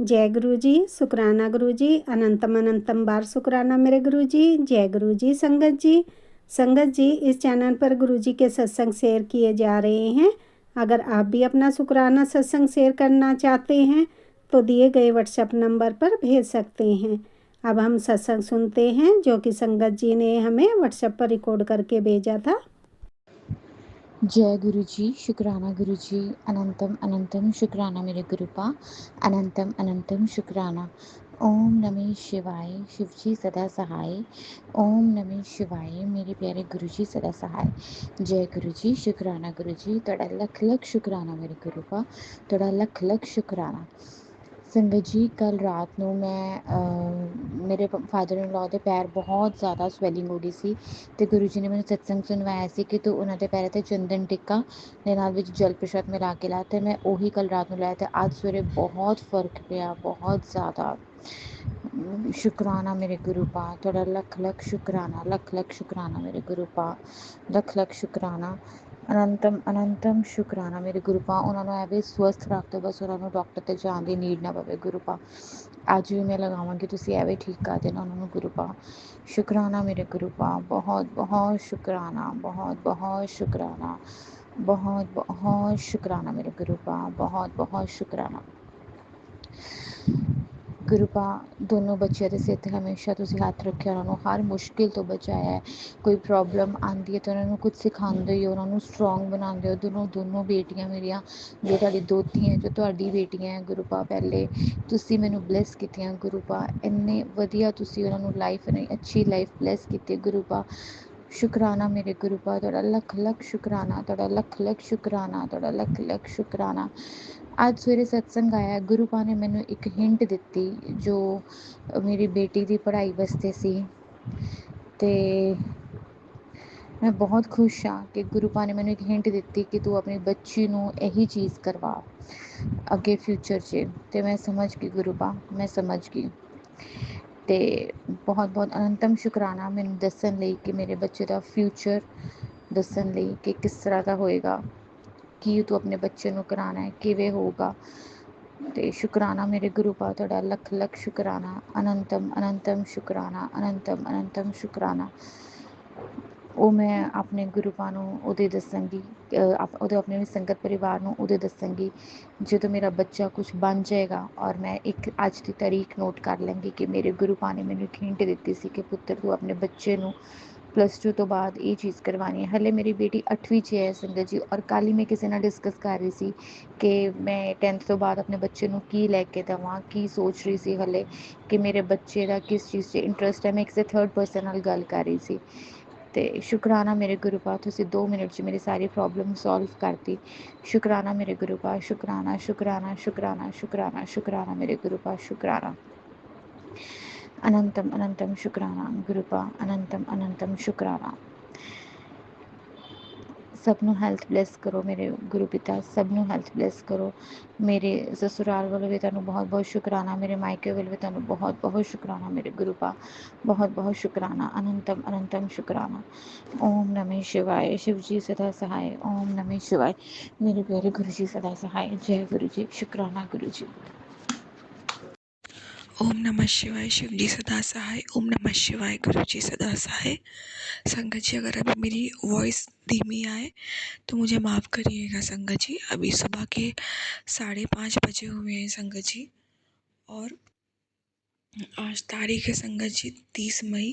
जय गुरु जी, शुक्राना गुरु जी, अनंतम अनंतम बार शुक्राना मेरे गुरु जी। जय गुरु जी। संगत जी इस चैनल पर गुरु जी के सत्संग शेयर किए जा रहे हैं। अगर आप भी अपना शुक्राना सत्संग शेयर करना चाहते हैं तो दिए गए व्हाट्सएप नंबर पर भेज सकते हैं। अब हम सत्संग सुनते हैं जो कि संगत जी ने हमें व्हाट्सएप पर रिकॉर्ड करके भेजा था। जय गुरु जी, शुक्राना गुरु जी, अनंतम अनंतम शुक्राना मेरे गुरुपा, अनंतम अनंतम शुक्राना। ओम नमः शिवाय, शिव जी सदा सहाय। ओम नमः शिवाय, मेरे प्यारे गुरु जी सदा सहाय। जय गुरु जी, शुक्राना गुरु जी, तोड़ा लख लख शुक्राना मेरे गुरुपा, तोड़ा लख लख शुक्राना। संगत जी कल रात ਨੂੰ ਮੇਰੇ ਫਾਦਰ ਇਨ ਲਾਅ ਦੇ ਪੈਰ ਬਹੁਤ ਜ਼ਿਆਦਾ ਸਵੈਲਿੰਗ ਹੋ ਗਈ ਸੀ ਤੇ ਗੁਰੂ ਜੀ ਨੇ ਮੈਨੂੰ ਸਤਸੰਗ ਸੁਣਵਾਇਆ ਸੀ ਕਿ ਤੂੰ ਉਹਨਾਂ ਦੇ ਪੈਰਾਂ ਤੇ ਚੰਦਨ ਟਿੱਕਾ ਦੇ ਨਾਲ ਵਿੱਚ ਜਲ ਪ੍ਰਸ਼ਾਦ ਮਿਲਾ ਕੇ ਲਾ ਤੇ ਮੈਂ ਉਹੀ ਕੱਲ ਰਾਤ ਨੂੰ ਲਾਇਆ ਤੇ ਅੱਜ ਸਵੇਰੇ ਬਹੁਤ ਫਰਕ ਪਿਆ, ਬਹੁਤ ਜ਼ਿਆਦਾ। ਸ਼ੁਕਰਾਨਾ ਮੇਰੇ ਗੁਰੂ ਪਾ, ਤੁਹਾਡਾ ਲੱਖ ਲੱਖ ਸ਼ੁਕਰਾਨਾ, ਲੱਖ ਲੱਖ ਸ਼ੁਕਰਾਨਾ ਮੇਰੇ ਗੁਰੂ ਪਾ, ਲੱਖ ਲੱਖ ਸ਼ੁਕਰਾਨਾ। ਅਨੰਤਮ ਅਨੰਤਮ ਸ਼ੁਕਰਾਨਾ ਮੇਰੇ ਗੁਰੂ ਪਾ, ਉਹਨਾਂ ਨੂੰ ਐਵੇਂ ਸਵਸਥ ਰੱਖ ਦਿਓ, ਬਸ ਉਹਨਾਂ ਨੂੰ ਡਾਕਟਰ ਤੇ ਜਾਣ ਦੀ ਨੀਡ ਨਾ ਪਵੇ ਗੁਰੂ ਪਾ। ਅੱਜ ਵੀ ਮੈਂ ਲਗਾਵਾਂਗੀ, ਤੁਸੀਂ ਐਵੇਂ ਠੀਕ ਕਰ ਦੇਣਾ ਉਹਨਾਂ ਨੂੰ ਗੁਰੂ ਪਾ। ਸ਼ੁਕਰਾਨਾ ਮੇਰੇ ਗੁਰੂ ਪਾ, ਬਹੁਤ ਬਹੁਤ ਸ਼ੁਕਰਾਨਾ, ਬਹੁਤ ਬਹੁਤ ਸ਼ੁਕਰਾਨਾ, ਬਹੁਤ ਬਹੁਤ ਸ਼ੁਕਰਾਨਾ ਮੇਰੇ ਗੁਰੂ ਪਾ, ਬਹੁਤ ਬਹੁਤ ਸ਼ੁਕਰਾਨਾ ਗੁਰੂ ਪਾ। ਦੋਨੋਂ ਬੱਚਿਆਂ ਦੇ ਸਿਰ 'ਤੇ ਹਮੇਸ਼ਾ ਤੁਸੀਂ ਹੱਥ ਰੱਖਿਆ, ਉਹਨਾਂ ਨੂੰ ਹਰ ਮੁਸ਼ਕਿਲ ਤੋਂ ਬਚਾਇਆ। ਕੋਈ ਪ੍ਰੋਬਲਮ ਆਉਂਦੀ ਹੈ ਤਾਂ ਉਹਨਾਂ ਨੂੰ ਕੁਝ ਸਿਖਾਉਂਦੇ ਹੋ, ਉਹਨਾਂ ਨੂੰ ਸਟਰੋਂਗ ਬਣਾਉਂਦੇ ਹੋ। ਦੋਨੋਂ ਬੇਟੀਆਂ ਮੇਰੀਆਂ ਜੋ ਤੁਹਾਡੀ ਦੋਤੀਆਂ, ਜੋ ਤੁਹਾਡੀ ਬੇਟੀਆਂ ਹੈ ਗੁਰੂ ਪਾ, ਪਹਿਲੇ ਤੁਸੀਂ ਮੈਨੂੰ ਬਲੈਸ ਕੀਤੀਆਂ ਗੁਰੂ ਪਾ। ਇੰਨੇ ਵਧੀਆ ਤੁਸੀਂ ਉਹਨਾਂ ਨੂੰ ਲਾਈਫ, ਇੰਨੀ ਅੱਛੀ ਲਾਈਫ ਬਲੈਸ ਕੀਤੀ ਗੁਰੂ ਪਾ। ਸ਼ੁਕਰਾਨਾ ਮੇਰੇ ਗੁਰੂ ਪਾ, ਤੁਹਾਡਾ ਲੱਖ ਲੱਖ ਸ਼ੁਕਰਾਨਾ, ਤੁਹਾਡਾ ਲੱਖ ਲੱਖ ਸ਼ੁਕਰਾਨਾ, ਤੁਹਾਡਾ ਲੱਖ ਲੱਖ ਸ਼ੁਕਰਾਨਾ। ਅੱਜ ਸਵੇਰੇ ਸਤਸੰਗ ਆਇਆ, ਗੁਰੂ ਪਾ ਨੇ ਮੈਨੂੰ ਇੱਕ ਹਿੰਟ ਦਿੱਤੀ ਜੋ ਮੇਰੀ ਬੇਟੀ ਦੀ ਪੜ੍ਹਾਈ ਵਾਸਤੇ ਸੀ ਤੇ ਮੈਂ ਬਹੁਤ ਖੁਸ਼ ਹਾਂ ਕਿ ਗੁਰੂ ਪਾ ਨੇ ਮੈਨੂੰ ਇੱਕ ਹਿੰਟ ਦਿੱਤੀ ਕਿ ਤੂੰ ਆਪਣੀ ਬੱਚੀ ਨੂੰ ਇਹੀ ਚੀਜ਼ ਕਰਵਾ ਅੱਗੇ ਫਿਊਚਰ 'ਚ। ਤੇ ਮੈਂ ਸਮਝ ਗਈ ਗੁਰੂ ਪਾ, ਮੈਂ ਸਮਝ ਗਈ। ਤੇ ਬਹੁਤ ਬਹੁਤ ਅਨੰਤਮ ਸ਼ੁਕਰਾਨਾ ਮੈਨੂੰ ਦੱਸਣ ਲਈ ਕਿ ਮੇਰੇ ਬੱਚੇ ਦਾ ਫਿਊਚਰ ਦੱਸਣ ਲਈ ਕਿ ਕਿਸ ਤਰ੍ਹਾਂ ਦਾ ਹੋਏਗਾ, ਕੀ ਤੂੰ ਆਪਣੇ ਬੱਚੇ ਨੂੰ ਕਰਾਉਣਾ ਹੈ, ਕਿਵੇਂ ਹੋਊਗਾ। ਤੇ ਸ਼ੁਕਰਾਨਾ ਮੇਰੇ ਗੁਰੂ ਪਾ, ਤੁਹਾਡਾ ਲੱਖ ਲੱਖ ਸ਼ੁਕਰਾਨਾ, ਅਨੰਤਮ ਅਨੰਤਮ ਸ਼ੁਕਰਾਨਾ, ਅਨੰਤਮ ਅਨੰਤਮ ਸ਼ੁਕਰਾਨਾ। ਉਹ ਮੈਂ ਆਪਣੇ ਗੁਰੂ ਪਾ ਨੂੰ ਉਹਦੇ ਦੱਸਾਂਗੀ, ਉਹਦੇ ਆਪਣੇ ਸੰਗਤ ਪਰਿਵਾਰ ਨੂੰ ਉਹਦੇ ਦੱਸਾਂਗੀ ਜਦੋਂ ਮੇਰਾ ਬੱਚਾ ਕੁਛ ਬਣ ਜਾਏਗਾ। ਔਰ ਮੈਂ ਇੱਕ ਅੱਜ ਦੀ ਤਾਰੀਖ ਨੋਟ ਕਰ ਲਾਂਗੀ ਕਿ ਮੇਰੇ ਗੁਰੂ ਪਾ ਨੇ ਮੈਨੂੰ ਇੱਕ ਹਿੰਟ ਦਿੱਤੀ ਸੀ ਕਿ ਪੁੱਤਰ ਤੂੰ ਆਪਣੇ ਬੱਚੇ ਨੂੰ +2 ਤੋਂ ਬਾਅਦ ਇਹ ਚੀਜ਼ ਕਰਵਾਉਣੀ ਹੈ। ਹਾਲੇ ਮੇਰੀ ਬੇਟੀ 8ਵੀਂ 'ਚ ਹੈ ਸੰਗਤ ਜੀ। ਔਰ ਕੱਲ੍ਹ ਹੀ ਮੈਂ ਕਿਸੇ ਨਾਲ ਡਿਸਕਸ ਕਰ ਰਹੀ ਸੀ ਕਿ ਮੈਂ 10th ਤੋਂ ਬਾਅਦ ਆਪਣੇ ਬੱਚੇ ਨੂੰ ਕੀ ਲੈ ਕੇ ਦੇਵਾਂ, ਕੀ ਸੋਚ ਰਹੀ ਸੀ ਹਾਲੇ ਕਿ ਮੇਰੇ ਬੱਚੇ ਦਾ ਕਿਸ ਚੀਜ਼ 'ਚ ਇੰਟਰਸਟ ਹੈ। ਮੈਂ ਕਿਸੇ ਥਰਡ ਪਰਸਨ ਨਾਲ ਗੱਲ ਕਰ ਰਹੀ ਸੀ। ਤੇ ਸ਼ੁਕਰਾਨਾ ਮੇਰੇ ਗੁਰੂ ਪਾ, ਤੁਸੀਂ 2 ਮਿੰਟ 'ਚ ਮੇਰੀ ਸਾਰੀ ਪ੍ਰੋਬਲਮ ਸੋਲਵ ਕਰਤੀ। ਸ਼ੁਕਰਾਨਾ ਮੇਰੇ ਗੁਰੂ ਪਾ, ਸ਼ੁਕਰਾਨਾ ਸ਼ੁਕਰਾਨਾ ਸ਼ੁਕਰਾਨਾ ਸ਼ੁਕਰਾਨਾ ਸ਼ੁਕਰਾਨਾ ਮੇਰੇ ਗੁਰੂ ਪਾ, ਸ਼ੁਕਰਾਨਾ। ਅਨੰਤਮ ਅਨੰਤਮ ਸ਼ੁਕਰਾਨਾ ਗੁਰੂ ਪਾ, ਅਨੰਤਮ ਅਨੰਤਮ ਸ਼ੁਕਰਾਨਾ। ਸਭ ਨੂੰ ਹੈਲਥ ਬਲੈਸ ਕਰੋ ਮੇਰੇ ਗੁਰੂ ਪਿਤਾ, ਸਭ ਨੂੰ ਹੈਲਥ ਬਲੈਸ ਕਰੋ। ਮੇਰੇ ਸਸੁਰਾਲ ਵੱਲੋਂ ਵੀ ਤੁਹਾਨੂੰ ਬਹੁਤ ਬਹੁਤ ਸ਼ੁਕਰਾਨਾ, ਮੇਰੇ ਮਾਇਕੇ ਵੱਲੋਂ ਵੀ ਤੁਹਾਨੂੰ ਬਹੁਤ ਬਹੁਤ ਸ਼ੁਕਰਾਨਾ ਮੇਰੇ ਗੁਰੂ ਪਾ, ਬਹੁਤ ਬਹੁਤ ਸ਼ੁਕਰਾਨਾ, ਅਨੰਤਮ ਅਨੰਤਮ ਸ਼ੁਕਰਾਨਾ। ਓਮ ਨਮः शिवाय, शिव जी सदा सहाय। ओम नमः शिवाय, मेरे प्यारे गुरु जी सदा सहाय। जय गुरु जी, शुक्राना गुरु जी। ओम नमः शिवाय, शिव जी सदा सहाय। ओम नमः शिवाय, गुरु जी सदा सहाय। संगत जी अगर अभी मेरी वॉइस धीमी आए तो मुझे माफ़ करिएगा संगत जी। अभी सुबह के 5:30 बजे हुए हैं संगत जी। और आज तारीख है संगत जी 30 मई।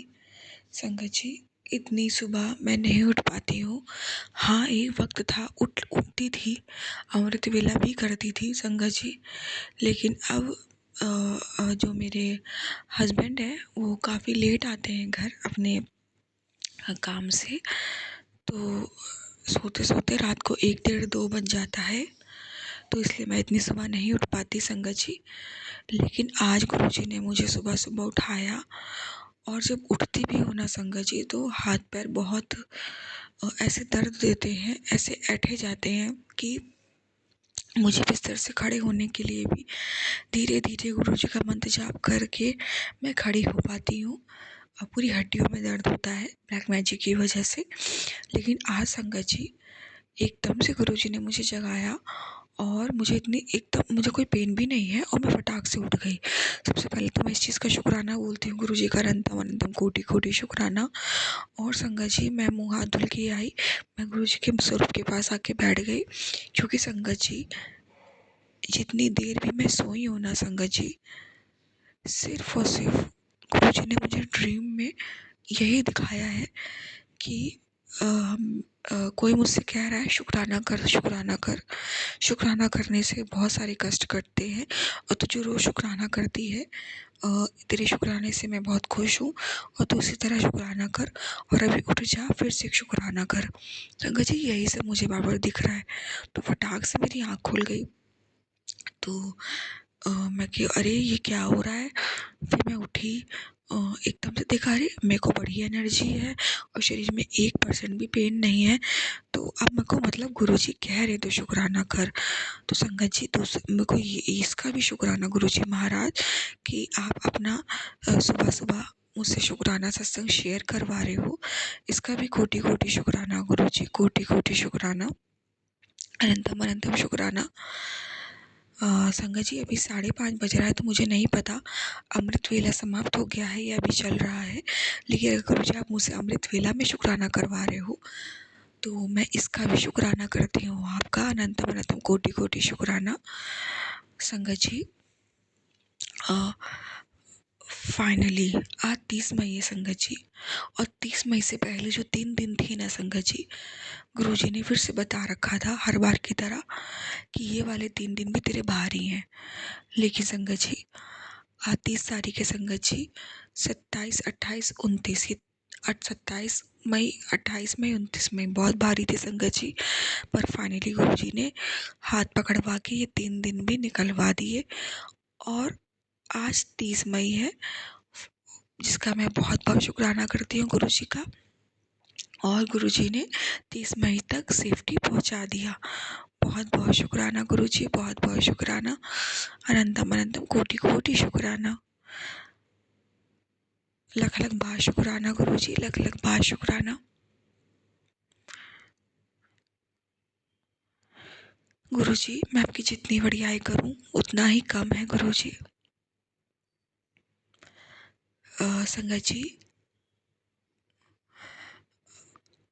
संगत जी इतनी सुबह मैं नहीं उठ पाती हूँ। हाँ, एक वक्त था उठती थी, अमृत वेला भी करती थी संगत जी। लेकिन अब जो मेरे हस्बैंड हैं वो काफ़ी लेट आते हैं घर अपने काम से, तो सोते सोते रात को 1 डेढ़ 2 बज जाता है। तो इसलिए मैं इतनी सुबह नहीं उठ पाती संगत जी। लेकिन आज गुरुजी ने मुझे सुबह सुबह उठाया और जब उठती भी हूँ ना संगत जी तो हाथ पैर बहुत ऐसे दर्द देते हैं, ऐसे ऐंठे जाते हैं कि मुझे बिस्तर से खड़े होने के लिए भी धीरे धीरे गुरुजी का मंत्र जाप करके मैं खड़ी हो पाती हूँ। पूरी हड्डियों में दर्द होता है ब्लैक मैजिक की वजह से। लेकिन आज संगत जी एकदम से गुरुजी ने मुझे जगाया और मुझे इतनी एकदम मुझे कोई पेन भी नहीं है और मैं फटाक से उठ गई। सबसे पहले तो मैं इस चीज़ का शुक्राना बोलती हूँ गुरुजी का अनंतम अनंतम कोटि कोटि शुक्राना। और संगत जी मैं मुँह हाथ धुल के आई, मैं गुरुजी के स्वरूप के पास आके बैठ गई, क्योंकि संगत जी जितनी देर भी मैं सोई हूँ ना संगत जी, सिर्फ और सिर्फ गुरुजी ने मुझे ड्रीम में यही दिखाया है कि कोई मुझसे कह रहा है शुक्राना कर, शुक्राना कर। शुक्राना करने से बहुत सारे कष्ट कटते हैं और तू जो रोज़ शुक्राना करती है, तेरे शुक्राने से मैं बहुत खुश हूँ और तू उसी तरह शुक्राना कर और अभी उठ जा, फिर से शुक्राना कर। संगत जी यही सब मुझे बार-बार दिख रहा है। तो फटाक से मेरी आँख खुल गई। तो मैं कि अरे ये क्या हो रहा है? फिर मैं उठी, एकदम से देखा अरे मेरे को बड़ी एनर्जी है और शरीर में 1% भी पेन नहीं है। तो अब मेरे को मतलब गुरुजी कह रहे तो शुक्राना कर। तो संगत जी तो मेरे को ये इसका भी शुक्राना गुरुजी महाराज कि आप अपना सुबह-सुबह मुझसे शुक्राना सत्संग शेयर करवा रहे हो। इसका भी कोटि-कोटि शुक्राना गुरुजी, कोटि-कोटि शुक्राना, अनंतम अनंतम शुक्राना। संगत जी अभी 5:30 बज रहा है, तो मुझे नहीं पता अमृत वेला समाप्त हो गया है या अभी चल रहा है। लेकिन अगर गुरुजी आप मुझसे अमृत वेला में शुक्राना करवा रहे हो तो मैं इसका भी शुक्राना करती हूँ आपका, अनंतम अनंतम कोटि कोटि शुक्राना। संगत जी फाइनली आज 30 मई है संगत जी, और 30 मई से पहले जो 3 दिन थी ना संगत जी, गुरुजी ने फिर से बता रखा था हर बार की तरह कि ये वाले 3 दिन भी तेरे भारी हैं। लेकिन संगत जी आज 30 तारीख है संगत जी, 27, 28, 29 ये 27 मई, 28 मई, 29 मई बहुत भारी थे संगत जी। पर फाइनली गुरुजी ने हाथ पकड़वा के ये 3 दिन भी निकलवा दिए और आज 30 मई है, जिसका मैं बहुत बहुत शुक्राना करती हूँ गुरुजी का। और गुरुजी ने 30 मई तक सेफ्टी पहुँचा दिया। बहुत बहुत शुक्राना गुरुजी, बहुत बहुत शुक्राना, अनंतम अनंतम कोटि कोटि शुक्राना, लख लख बार शुक्राना गुरुजी, लख लख बार शुक्राना। गुरुजी मैं आपकी जितनी बड़ाई करूं उतना ही कम है गुरुजी। संगत जी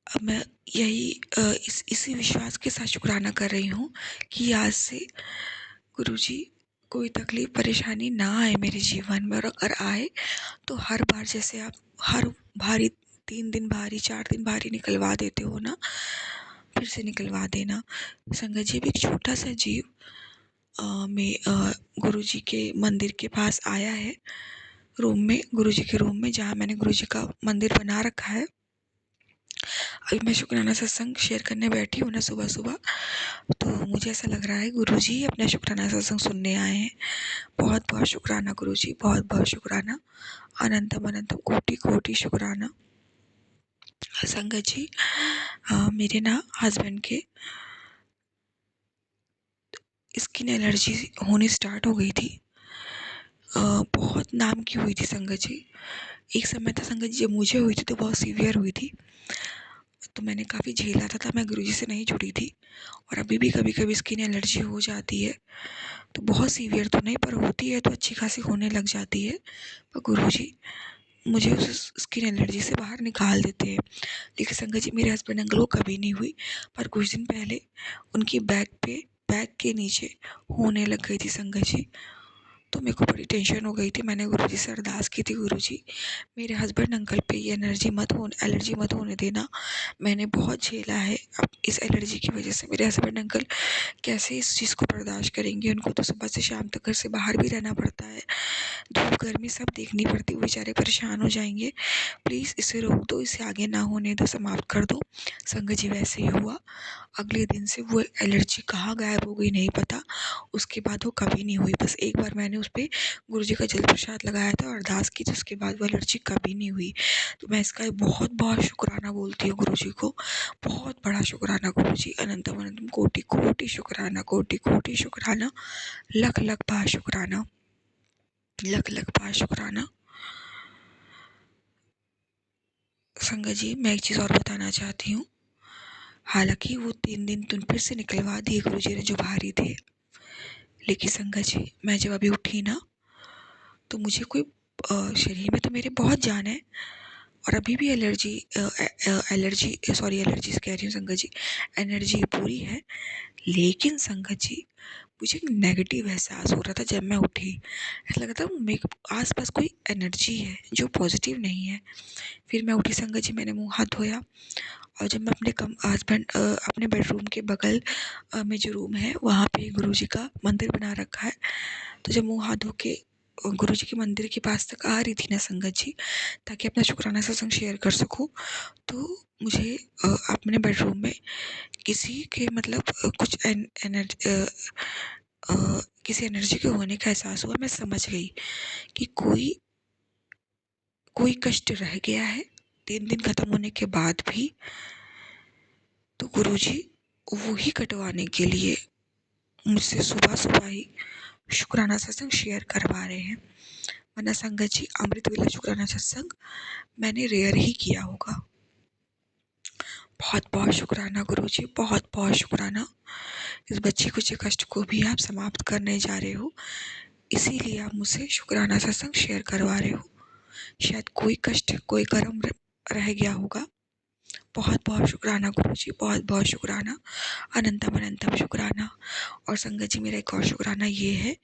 अब मैं यही इसी विश्वास के साथ शुक्राना कर रही हूँ कि आज से गुरुजी कोई तकलीफ परेशानी ना आए मेरे जीवन में, और अगर आए तो हर बार जैसे आप हर भारी 3 दिन भारी 4 दिन भारी निकलवा देते हो ना, फिर से निकलवा देना। संगत जी भी एक छोटा सा जीव गुरुजी के मंदिर के पास आया है, रूम में, गुरुजी के रूम में जहाँ मैंने गुरुजी का मंदिर बना रखा है। अभी मैं शुक्राना सत्संग शेयर करने बैठी हूँ ना सुबह सुबह, तो मुझे ऐसा लग रहा है गुरुजी अपना शुक्राना सत्संग सुनने आए हैं। बहुत बहुत शुक्राना गुरुजी, बहुत बहुत शुक्राना, अनंतम अनंतम कोटि कोटि शुक्राना। संगत जी मेरे ना हस्बैंड के स्किन एलर्जी होनी स्टार्ट हो गई थी। बहुत नाम की हुई थी संगत जी। एक समय था संगत जी जब मुझे हुई थी तो बहुत सीवियर हुई थी, तो मैंने काफ़ी झेला था, मैं गुरुजी से नहीं जुड़ी थी। और अभी भी कभी कभी स्किन एलर्जी हो जाती है, तो बहुत सीवियर तो नहीं पर होती है, तो अच्छी खासी होने लग जाती है। पर गुरुजी मुझे उस स्किन एलर्जी से बाहर निकाल देते हैं। लेकिन संगत जी मेरे हस्बैंड अंकल को कभी नहीं हुई, पर कुछ दिन पहले उनकी बैक के नीचे होने लग गई थी संगत जी। तो मेरे को बड़ी टेंशन हो गई थी। मैंने गुरुजी से अरदास की थी, गुरुजी मेरे हस्बैंड अंकल पे ये एलर्जी मत होने देना। मैंने बहुत झेला है, अब इस एलर्जी की वजह से मेरे हस्बैंड अंकल कैसे इस चीज़ को बर्दाश्त करेंगे। उनको तो सुबह से शाम तक घर से बाहर भी रहना पड़ता है, धूप गर्मी सब देखनी पड़ती, वो बेचारे परेशान हो जाएंगे। प्लीज़ इसे रोक दो, इसे आगे ना होने दो, समाप्त कर दो। संगत जी वैसे ही हुआ। अगले दिन से वो एलर्जी कहाँ गायब हो गई नहीं पता, उसके बाद वो कभी नहीं हुई। बस एक बार मैंने उस पर गुरुजी का जल प्रसाद लगाया था और अरदास की, तो उसके बाद वो एलर्जी कभी नहीं हुई। तो मैं इसका बहुत बहुत शुक्राना बोलती हूँ गुरुजी को, बहुत बड़ा शुक्राना गुरुजी, अनंतम अनंतम कोटि कोटि शुक्राना, कोटि कोटि शुक्राना, लख लख बार शुक्राना, लख लख बार शुक्राना। संगत जी मैं एक चीज़ और बताना चाहती हूँ। हालांकि वो 3 दिन तो फिर से निकलवा दिए गुरुजी ने जो भारी थे। लेकिन संगत जी, मैं जब अभी उठी ना, तो मुझे कोई शरीर में तो मेरे बहुत जान है, और अभी भी एलर्जी कह रही हूँ संगत जी, एनर्जी पूरी है। लेकिन संगत जी, मुझे एक नेगेटिव एहसास हो रहा था जब मैं उठी। ऐसा लग रहा था मेरे आस पास कोई एनर्जी है जो पॉजिटिव नहीं है। फिर मैं उठी संगत जी, मैंने मुंह हाथ धोया, और जब मैं अपने बेडरूम के बगल में जो रूम है वहाँ पे गुरुजी का मंदिर बना रखा है, तो जब मुंह हाथ धो के गुरुजी के मंदिर के पास तक आ रही थी ना संगत जी, ताकि अपना शुक्राना सत्संग शेयर कर सकूं, तो मुझे अपने बेडरूम में किसी के मतलब किसी एनर्जी के होने का एहसास हुआ। मैं समझ गई कि कोई कष्ट रह गया है 3 दिन खत्म होने के बाद भी, तो गुरुजी वो ही कटवाने के लिए मुझसे सुबह सुबह ही शुक्राना सत्संग शेयर करवा रहे हैं। वरना संगत जी, अमृत वेला शुक्राना सत्संग मैंने रेयर ही किया होगा। बहुत बहुत शुक्राना गुरुजी, बहुत बहुत शुक्राना। इस बच्ची कुछ कष्ट को भी आप समाप्त करने जा रहे हो, इसीलिए आप मुझसे शुक्राना सत्संग शेयर करवा रहे हो। शायद कोई कष्ट, कोई कर्म रह गया होगा। बहुत बहुत शुक्राना गुरुजी, बहुत बहुत शुक्राना, अनंतम अनंतम शुक्राना। और संगत जी, मेरा एक और शुक्राना ये है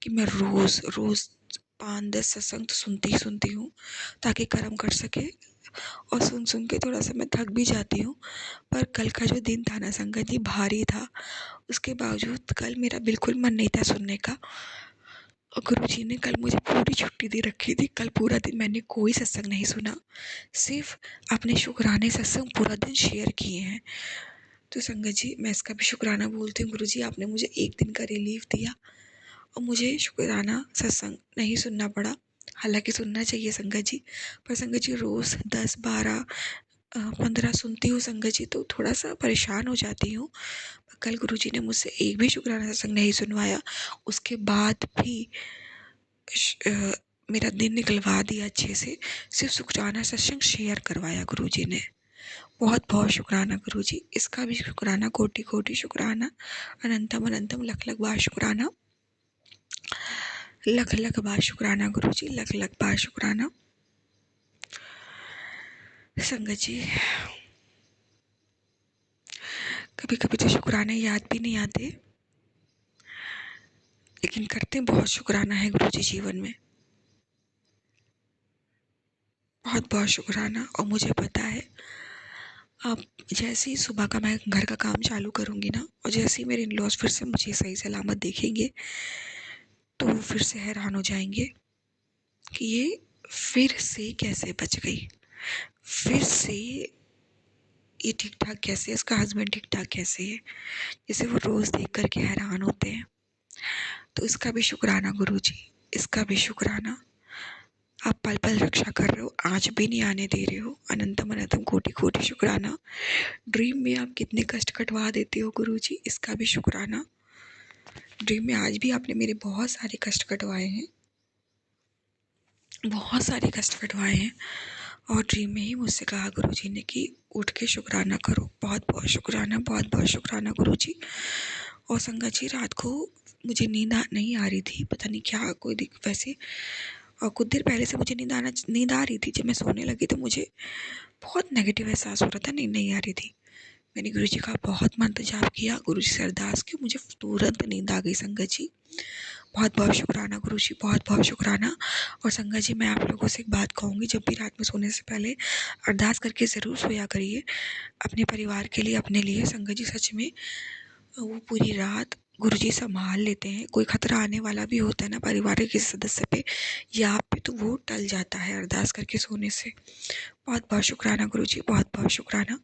कि मैं रोज़ रोज़ 5-10 सत्संग तो सुनती हूँ, ताकि कर्म कर सके। और सुन सुन के थोड़ा सा मैं थक भी जाती हूँ। पर कल का जो दिन था ना संगत जी, भारी था। उसके बावजूद कल मेरा बिल्कुल मन नहीं था सुनने का, और गुरुजी ने कल मुझे पूरी छुट्टी दे रखी थी। कल पूरा दिन मैंने कोई सत्संग नहीं सुना, सिर्फ अपने शुक्राने सत्संग पूरा दिन शेयर किए हैं। तो संगत जी, मैं इसका भी शुक्राना बोलती हूँ। गुरुजी, आपने मुझे एक दिन का रिलीफ दिया और मुझे शुक्राना सत्संग नहीं सुनना पड़ा। हालांकि सुनना चाहिए संगत जी, पर संगत जी रोज़ 10-12-15 सुनती हूँ संगत जी, तो थोड़ा सा परेशान हो जाती हूँ। कल गुरुजी ने मुझसे एक भी शुक्राना सत्संग नहीं सुनवाया, उसके बाद भी मेरा दिन निकलवा दिया अच्छे से। सिर्फ शुक्राना सत्संग शेयर करवाया गुरुजी ने। बहुत बहुत शुक्राना गुरुजी, इसका भी शुक्राना, कोटि कोटि शुक्राना, अनंतम अनंतम लख लख बार शुक्राना, लख लख बार शुक्राना गुरुजी, लख लख बार शुक्राना। संगत जी, कभी कभी तो शुक्राने याद भी नहीं आते, लेकिन करते बहुत शुक्राना है गुरुजी जीवन में। बहुत बहुत शुक्राना। और मुझे पता है, अब जैसे ही सुबह का मैं घर का काम चालू करूँगी ना, और जैसे ही मेरे इन-लॉज फिर से मुझे सही सलामत देखेंगे, तो फिर से हैरान हो जाएंगे कि ये फिर से कैसे बच गई, फिर से ये ठीक ठाक कैसे है, इसका हस्बैंड ठीक ठाक कैसे है, जैसे वो रोज़ देख करके हैरान होते हैं। तो इसका भी शुक्राना गुरुजी, इसका भी शुक्राना। आप पल पल रक्षा कर रहे हो, आज भी नहीं आने दे रहे हो। अनंतम अनंतम कोटि कोटि शुक्राना। ड्रीम में आप कितने कष्ट कटवा देते हो गुरुजी, इसका भी शुक्राना। ड्रीम में आज भी आपने मेरे बहुत सारे कष्ट कटवाए हैं, बहुत सारे कष्ट कटवाए हैं। और ड्रीम में ही मुझसे कहा गुरुजी ने कि उठ के शुक्राना करो। बहुत बहुत शुक्राना, बहुत बहुत शुक्राना गुरुजी। और संगत जी, रात को मुझे नींद नहीं आ रही थी, पता नहीं क्या कोई वैसे, और कुछ देर पहले से मुझे नींद आ रही थी। जब मैं सोने लगी तो मुझे बहुत नेगेटिव एहसास हो रहा था, नींद नहीं आ रही थी। मैंने गुरुजी का बहुत मंत्र जाप किया, गुरुजी से अरदास की, मुझे तुरंत नींद आ गई संगत जी। बहुत बहुत शुक्राना गुरुजी, बहुत बहुत शुक्राना। और संगत जी, मैं आप लोगों से एक बात कहूँगी, जब भी रात में सोने से पहले अरदास करके ज़रूर सोया करिए, अपने परिवार के लिए, अपने लिए। संगत जी, सच में वो पूरी रात गुरुजी संभाल लेते हैं। कोई खतरा आने वाला भी होता है ना परिवार के किसी सदस्य पे या आप पे, तो वो टल जाता है अरदास करके सोने से। बहुत बहुत शुक्राना गुरुजी, बहुत बहुत शुक्राना।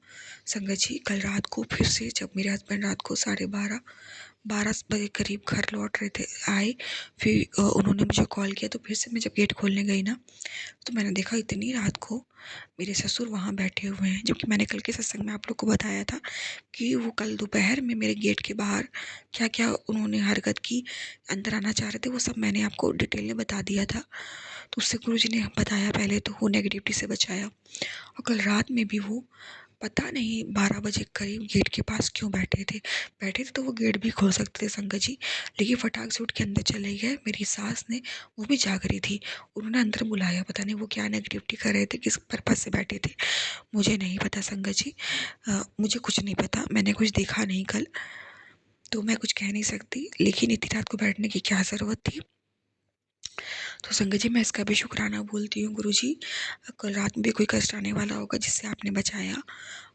संगत जी, कल रात को फिर से जब मेरे हस्बैंड रात को 12:30 बजे करीब घर लौट रहे थे, आए, फिर उन्होंने मुझे कॉल किया, तो फिर से मैं जब गेट खोलने गई ना, तो मैंने देखा इतनी रात को मेरे ससुर वहाँ बैठे हुए हैं। जबकि मैंने कल के सत्संग में आप लोग को बताया था कि वो कल दोपहर में मेरे गेट के बाहर क्या क्या उन्होंने हरकत की, अंदर आना चाह रहे थे, वो सब मैंने आपको डिटेल में बता दिया था। तो उससे गुरुजी ने बताया पहले, तो वो नेगेटिविटी से बचाया। और कल रात में भी वो पता नहीं 12 बजे करीब गेट के पास क्यों बैठे थे तो वो गेट भी खोल सकते थे संगत जी, लेकिन फटाक से उठ के अंदर चले गए। मेरी सास ने, वो भी जाग रही थी, उन्होंने अंदर बुलाया, पता नहीं वो क्या नेगेटिविटी कर रहे थे, किस पर्पज से बैठे थे, मुझे नहीं पता संगत जी। मुझे कुछ नहीं पता, मैंने कुछ देखा नहीं कल, तो मैं कुछ कह नहीं सकती, लेकिन इतनी रात को बैठने की क्या ज़रूरत थी। तो संगत जी मैं इसका भी शुक्राना बोलती हूँ गुरुजी, कल रात में भी कोई कष्ट आने वाला होगा जिससे आपने बचाया।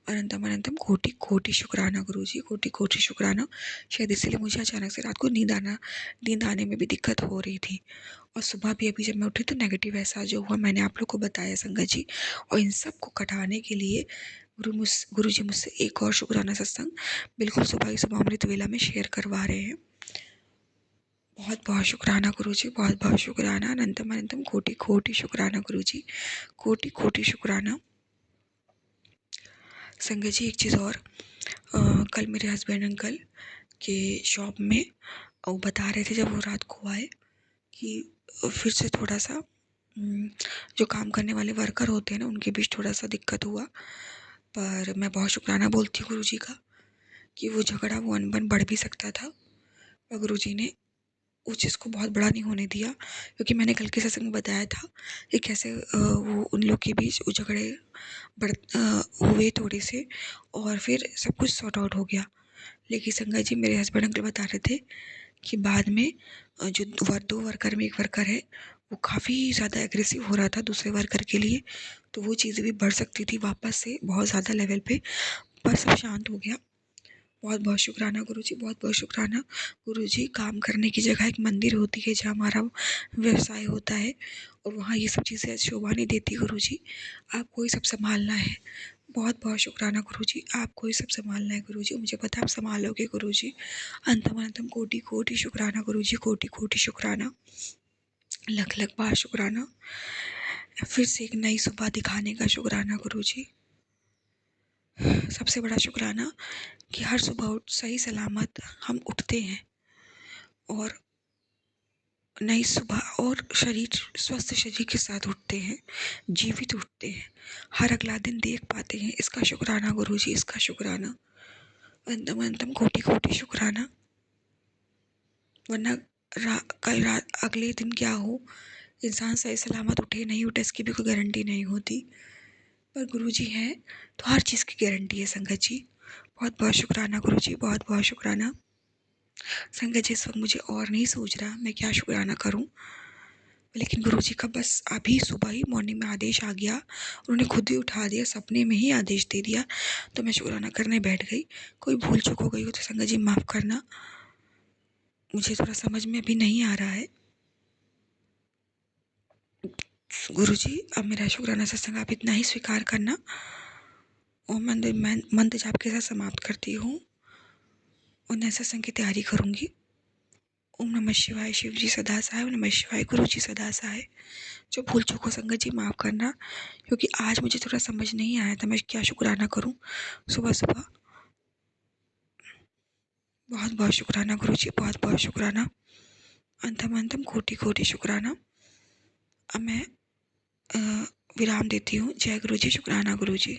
अनंतम अनंतम कोटि कोटि शुक्राना गुरुजी, कोटि कोटि शुक्राना। शायद इसीलिए मुझे अचानक से रात को नींद आने में भी दिक्कत हो रही थी, और सुबह भी अभी जब मैं उठी तो नेगेटिव ऐसा जो हुआ मैंने आप लोग को बताया संगत जी। और इन सब को कटाने के लिए गुरु जी मुझसे एक और शुक्राना सत्संग बिल्कुल सुबह ही सुबह अमृत वेला में शेयर करवा रहे हैं। बहुत बहुत शुक्राना गुरुजी, बहुत बहुत शुक्राना। अनंतम अनंतम कोटि कोटि शुक्राना गुरुजी, कोटि कोटि शुक्राना। संगत जी एक चीज़ और, कल मेरे हस्बैंड अंकल के शॉप में वो बता रहे थे जब वो रात को आए कि फिर से थोड़ा सा जो काम करने वाले वर्कर होते हैं ना उनके बीच थोड़ा सा दिक्कत हुआ। पर मैं बहुत शुक्राना बोलती हूँ गुरुजी का कि वो झगड़ा, वो अनबन बढ़ भी सकता था, और गुरुजी ने उस चीज़ को बहुत बड़ा नहीं होने दिया, क्योंकि मैंने कल के सत्संग में बताया था कि कैसे वो उन लोग के बीच वो झगड़े हुए थोड़े से, और फिर सब कुछ सॉर्ट आउट हो गया। लेकिन संगत जी मेरे हस्बैंड अंकल बता रहे थे कि बाद में जो दो वर्कर में एक वर्कर है वो काफ़ी ज़्यादा एग्रेसिव हो रहा था दूसरे वर्कर के लिए, तो वो चीज़ें भी बढ़ सकती थी वापस से बहुत ज़्यादा लेवल पे, पर सब शांत हो गया। बहुत बहुत शुक्राना गुरुजी, बहुत बहुत शुक्राना गुरुजी। काम करने की जगह एक मंदिर होती है जहाँ हमारा व्यवसाय होता है, और वहाँ ये सब चीज़ें शोभा नहीं देती गुरुजी, आपको ही सब संभालना है। बहुत बहुत शुक्राना गुरुजी, आपको ही सब संभालना है गुरुजी, मुझे पता है आप संभालोगे गुरुजी। अंतम अनंतम कोटि कोटि शुक्राना गुरुजी, कोटि कोटि शुक्राना, लख लख बार शुक्राना। फिर से एक नई सुबह दिखाने का शुक्राना गुरुजी। सबसे बड़ा शुक्राना कि हर सुबह उठ सही सलामत हम उठते हैं, और नई सुबह और शरीर स्वस्थ शरीर के साथ उठते हैं, जीवित उठते हैं, हर अगला दिन देख पाते हैं, इसका शुक्राना गुरुजी, इसका शुक्राना। अंतम अंतम कोटि कोटि शुक्राना। वरना कल रात अगले दिन क्या हो, इंसान सही सलामत उठे नहीं उठे इसकी भी कोई गारंटी नहीं होती, पर गुरुजी हैं तो हर चीज़ की गारंटी है संगत जी। बहुत बहुत शुक्राना गुरुजी, बहुत बहुत शुक्राना। संगत जी इस वक्त मुझे और नहीं सूझ रहा मैं क्या शुक्राना करूं, लेकिन गुरुजी का बस अभी सुबह ही मॉर्निंग में आदेश आ गया, उन्होंने खुद ही उठा दिया, सपने में ही आदेश दे दिया, तो मैं शुक्राना करने बैठ गई। कोई भूल चूक हो गई हो तो संगत जी माफ़ करना, मुझे थोड़ा समझ में अभी नहीं आ रहा है। गुरुजी अब मेरा शुक्राना सत्संग आप इतना ही स्वीकार करना, और मंत्र जाप के साथ समाप्त करती हूँ, और नए सत्संग की तैयारी करूँगी। ओम नमः शिवाय, शिव जी सदा सहाय, ओम नमः शिवाय, गुरु जी सदा सहाय। जो भूल चूक हो संगत जी माफ़ करना, क्योंकि आज मुझे थोड़ा समझ नहीं आया था मैं क्या शुक्राना करूं सुबह सुबह। बहुत बहुत शुक्राना गुरु जी, बहुत बहुत शुक्राना। अंतम अंतम कोटि कोटि शुक्राना। अब मैं विराम देती हूँ। जय गुरु जी, शुक्राना गुरु जी।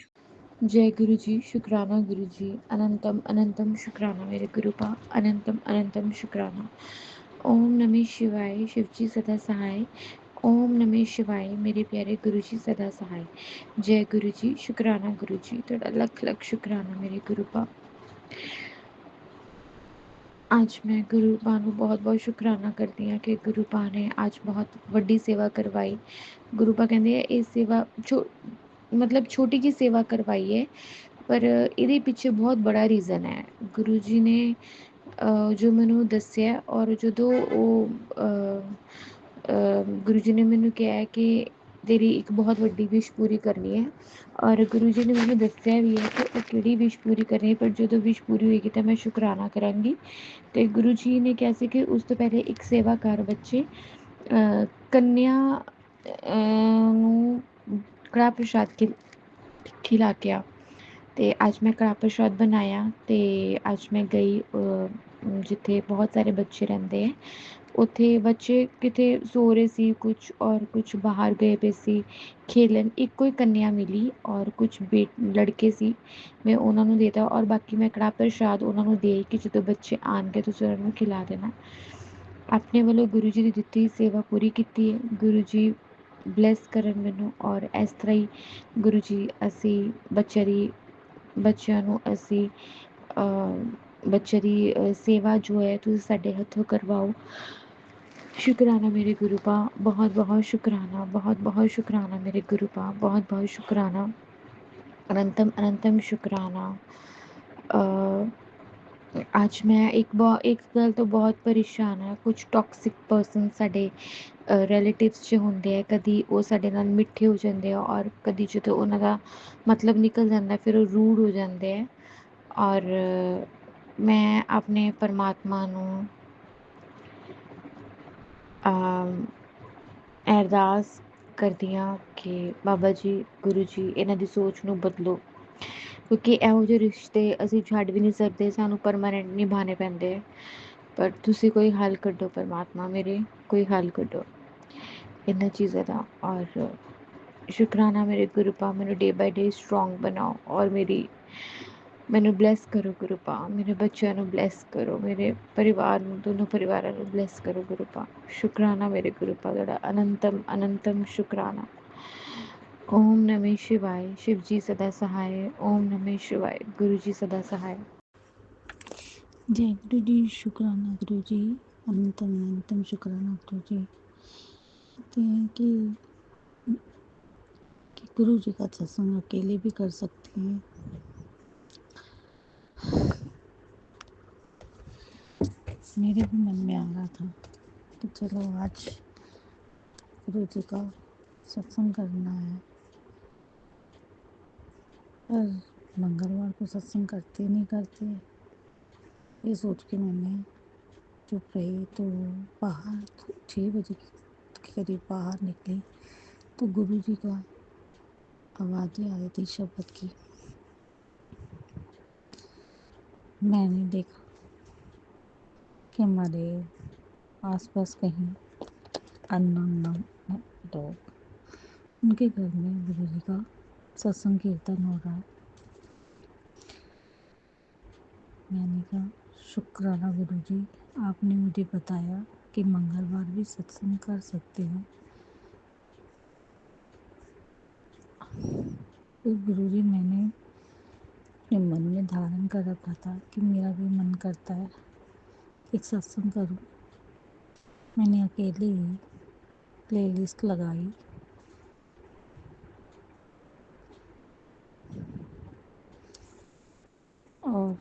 जय गुरु जी, शुक्राना गुरु जी। अनंतम अनंतम शुक्राना मेरे गुरुपा, अनंतम अनंतम शुक्राना। ओम नमः शिवाय, शिव जी सदा सहाय। ओम नमः शिवाय, मेरे प्यारे गुरु जी सदा सहाय। जय गुरु जी, शुक्राना गुरु जी, थोड़ा लख लख शुक्राना मेरे गुरुपा। आज मैं गुरुपा ਨੂੰ बहुत बहुत शुक्राना करती ਹਾਂ कि गुरुपा ने आज बहुत ਵੱਡੀ सेवा करवाई। गुरुपा ਕਹਿੰਦੇ ਆ ਇਹ सेवा मतलब छोटी जी सेवा करवाई है, पर ਇਹਦੇ ਪਿੱਛੇ ਬਹੁਤ ਬੜਾ ਰੀਜ਼ਨ ਹੈ। ਗੁਰੂ ਜੀ ਨੇ ਜੋ ਮੈਨੂੰ ਦੱਸਿਆ, ਔਰ ਜਦੋਂ ਉਹ ਗੁਰੂ ਜੀ ਨੇ ਮੈਨੂੰ ਕਿਹਾ ਕਿ ਤੇਰੀ ਇੱਕ ਬਹੁਤ ਵੱਡੀ ਵਿਸ਼ ਪੂਰੀ ਕਰਨੀ ਹੈ, ਔਰ ਗੁਰੂ ਜੀ ਨੇ ਮੈਨੂੰ ਦੱਸਿਆ ਵੀ ਹੈ ਕਿ ਉਹ ਕਿਹੜੀ ਵਿਸ਼ ਪੂਰੀ ਕਰਨੀ ਹੈ, ਪਰ ਜਦੋਂ ਵਿਸ਼ ਪੂਰੀ ਹੋਏਗੀ ਤਾਂ ਮੈਂ ਸ਼ੁਕਰਾਨਾ ਕਰਾਂਗੀ। ਤੇ ਗੁਰੂ ਜੀ ਨੇ ਕਿਹਾ ਸੀ ਕਿ ਉਸ ਤੋਂ ਪਹਿਲੇ ਇੱਕ ਸੇਵਾ ਕਰ ਬੱਚੇ, ਕੰਨਿਆ ਨੂੰ ਕੜਾ ਪ੍ਰਸ਼ਾਦ ਖਿਲਾ ਕੇ ਆ। ਤੇ ਅੱਜ ਮੈਂ ਕੜਾ ਪ੍ਰਸ਼ਾਦ ਬਣਾਇਆ, ਤੇ ਅੱਜ ਮੈਂ ਗਈ ਜਿੱਥੇ ਬਹੁਤ ਸਾਰੇ ਬੱਚੇ ਰਹਿੰਦੇ ਹੈ, ਉੱਥੇ ਬੱਚੇ ਕਿਤੇ ਸੋ ਰਹੇ ਸੀ, ਕੁਛ ਔਰ ਕੁਛ ਬਾਹਰ ਗਏ ਪਏ ਸੀ ਖੇਲਣ। ਇੱਕੋ ਹੀ ਕੰਨਿਆ ਮਿਲੀ ਔਰ ਕੁਛ ਲੜਕੇ ਸੀ, ਮੈਂ ਉਹਨਾਂ ਨੂੰ ਦੇਤਾ ਔਰ ਬਾਕੀ ਮੈਂ ਕੜਾਹ ਪ੍ਰਸ਼ਾਦ ਉਹਨਾਂ ਨੂੰ ਦੇ ਕੇ ਜਦੋਂ ਬੱਚੇ ਆਣਗੇ ਤੁਸੀਂ ਉਹਨਾਂ ਨੂੰ ਖਿਲਾ ਦੇਣਾ। ਆਪਣੇ ਵੱਲੋਂ ਗੁਰੂ ਜੀ ਦੀ ਦਿੱਤੀ ਸੇਵਾ ਪੂਰੀ ਕੀਤੀ ਹੈ। ਗੁਰੂ ਜੀ ਬਲੈਸ ਕਰਨ ਮੈਨੂੰ ਔਰ ਇਸ ਤਰ੍ਹਾਂ ਹੀ ਗੁਰੂ ਜੀ ਅਸੀਂ ਬੱਚਿਆਂ ਨੂੰ ਅਸੀਂ ਬੱਚੇ ਦੀ ਸੇਵਾ ਜੋ ਹੈ ਤੁਸੀਂ ਸਾਡੇ ਹੱਥੋਂ ਕਰਵਾਓ। शुक्राना मेरे गुरु पा, बहुत बहुत शुक्राना, बहुत बहुत शुक्राना मेरे गुरु पा, बहुत बहुत शुक्राना, अनंतम अनंतम शुक्राना। ਅੱਜ ਮੈਂ ਇੱਕ ਗੱਲ ਤੋਂ ਬਹੁਤ ਪਰੇਸ਼ਾਨ ਹਾਂ। ਕੁਝ ਟੌਕਸਿਕ ਪਰਸਨ ਸਾਡੇ ਰਿਲੇਟਿਵਸ 'ਚ ਹੁੰਦੇ ਆ, ਕਦੀ ਉਹ ਸਾਡੇ ਨਾਲ ਮਿੱਠੇ ਹੋ ਜਾਂਦੇ ਆ ਔਰ ਕਦੀ ਜਦੋਂ ਉਹਨਾਂ ਦਾ ਮਤਲਬ ਨਿਕਲ ਜਾਂਦਾ ਫਿਰ ਉਹ ਰੂਡ ਹੋ ਜਾਂਦੇ ਆ। ਔਰ ਮੈਂ ਆਪਣੇ ਪਰਮਾਤਮਾ ਨੂੰ ਅਰਦਾਸ ਕਰਦੀ ਹਾਂ ਕਿ ਬਾਬਾ ਜੀ, ਗੁਰੂ ਜੀ ਇਹਨਾਂ ਦੀ ਸੋਚ ਨੂੰ ਬਦਲੋ, ਕਿਉਂਕਿ ਇਹੋ ਜਿਹੇ ਰਿਸ਼ਤੇ ਅਸੀਂ ਛੱਡ ਵੀ ਨਹੀਂ ਸਕਦੇ, ਸਾਨੂੰ ਪਰਮਾਨੈਂਟ ਨਿਭਾਉਣੇ ਪੈਂਦੇ। ਪਰ ਤੁਸੀਂ ਕੋਈ ਹੱਲ ਕੱਢੋ ਪਰਮਾਤਮਾ ਮੇਰੇ, ਕੋਈ ਹੱਲ ਕੱਢੋ ਇਹਨਾਂ ਚੀਜ਼ਾਂ ਦਾ। ਔਰ ਸ਼ੁਕਰਾਨਾ ਮੇਰੇ ਗੁਰੂ ਪਾ, ਮੈਨੂੰ ਡੇ ਬਾਈ ਡੇ ਸਟਰੋਂਗ ਬਣਾਓ ਔਰ ਮੈਨੂੰ ਬਲੈਸ ਕਰੋ ਗੁਰੂ ਪਾ, ਮੇਰੇ ਬੱਚਿਆਂ ਨੂੰ ਬਲੈਸ ਕਰੋ, ਮੇਰੇ ਪਰਿਵਾਰ ਨੂੰ, ਦੋਨੋਂ ਪਰਿਵਾਰਾਂ ਨੂੰ ਬਲੈਸ ਕਰੋ ਗੁਰੂ ਪਾ। ਸ਼ੁਕਰਾਨਾ ਮੇਰੇ ਗੁਰੂ ਪਾ ਤੁਹਾਡਾ ਅਨੰਤਮ ਅਨੰਤਮ ਸ਼ੁਕਰਾਨਾ। ओम नमः शिवाय, शिव जी सदा सहाय। ओम नमः शिवाय, गुरु जी सदा सहाय। जय गुरु जी, शुक्राना गुरु जी, अनंतम अनंतम शुक्राना गुरु जी। कहते हैं कि गुरु जी का सत्संग अकेले भी कर सकते हैं। मेरे भी मन में आ रहा था कि चलो आज गुरु जी का सत्संग करना है, पर मंगलवार को सत्संग करते नहीं करते ये सोच के मैंने चुप रही। तो बाहर 6 बजे के करीब बाहर निकली तो गुरु जी का आवाज़ें आ रही थी शब्द की। मैंने देखा कि हमारे आसपास कहीं अननोन लोग, उनके घर में गुरु जी का सत्संग कीर्तन हो रहा है। मैंने कहा शुक्राना गुरु जी, आपने मुझे बताया कि मंगलवार भी सत्संग कर सकते हैं। तो गुरु जी, मैंने अपने मन में धारण कर रखा था कि मेरा भी मन करता है कि सत्संग करूं। मैंने अकेले ही प्लेलिस्ट लगाई और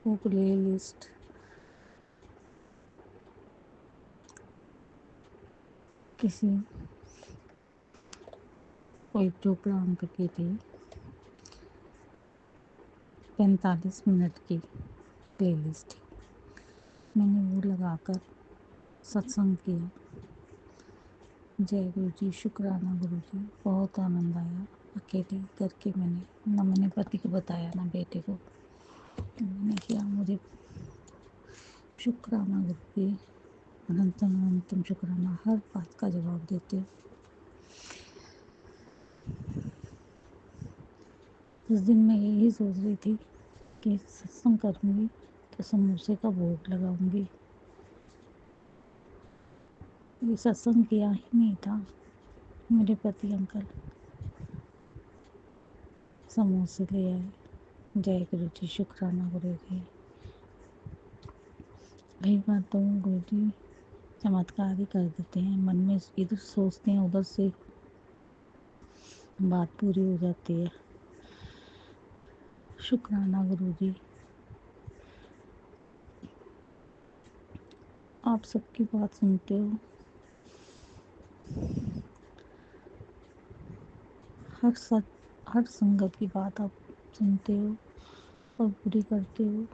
वो प्लेलिस्ट किसी कोई प्रोग्राम करके थी 45 मिनट की प्लेलिस्ट। मैंने वो लगाकर सत्संग किया। जय गुरु जी, शुक्राना गुरु जी, बहुत आनंद आया। अकेले करके मैंने ना मैंने पति को बताया ना बेटे को, मैंने किया। मुझे शुक्राना गुरु जी, अनंतम अनंतम शुक्राना, हर बात का जवाब देते हो। उस दिन मैं यही सोच रही थी कि सत्संग करूँगी तो समोसे का भोग लगाऊंगी। ये सत्संग किया ही नहीं था। मेरे पति अंकल समोसे ले आए। जय गुरु जी, शुक्राना गुरु जी। कई बार तो गुरु जी चमत्कार ही कर देते हैं। मन में इधर सोचते हैं उधर से बात पूरी हो जाती है। शुक्राना गुरु जी, आप सबकी बात सुनते हो, हर संगत की बात आप सुनते हो और पूरी करते हो।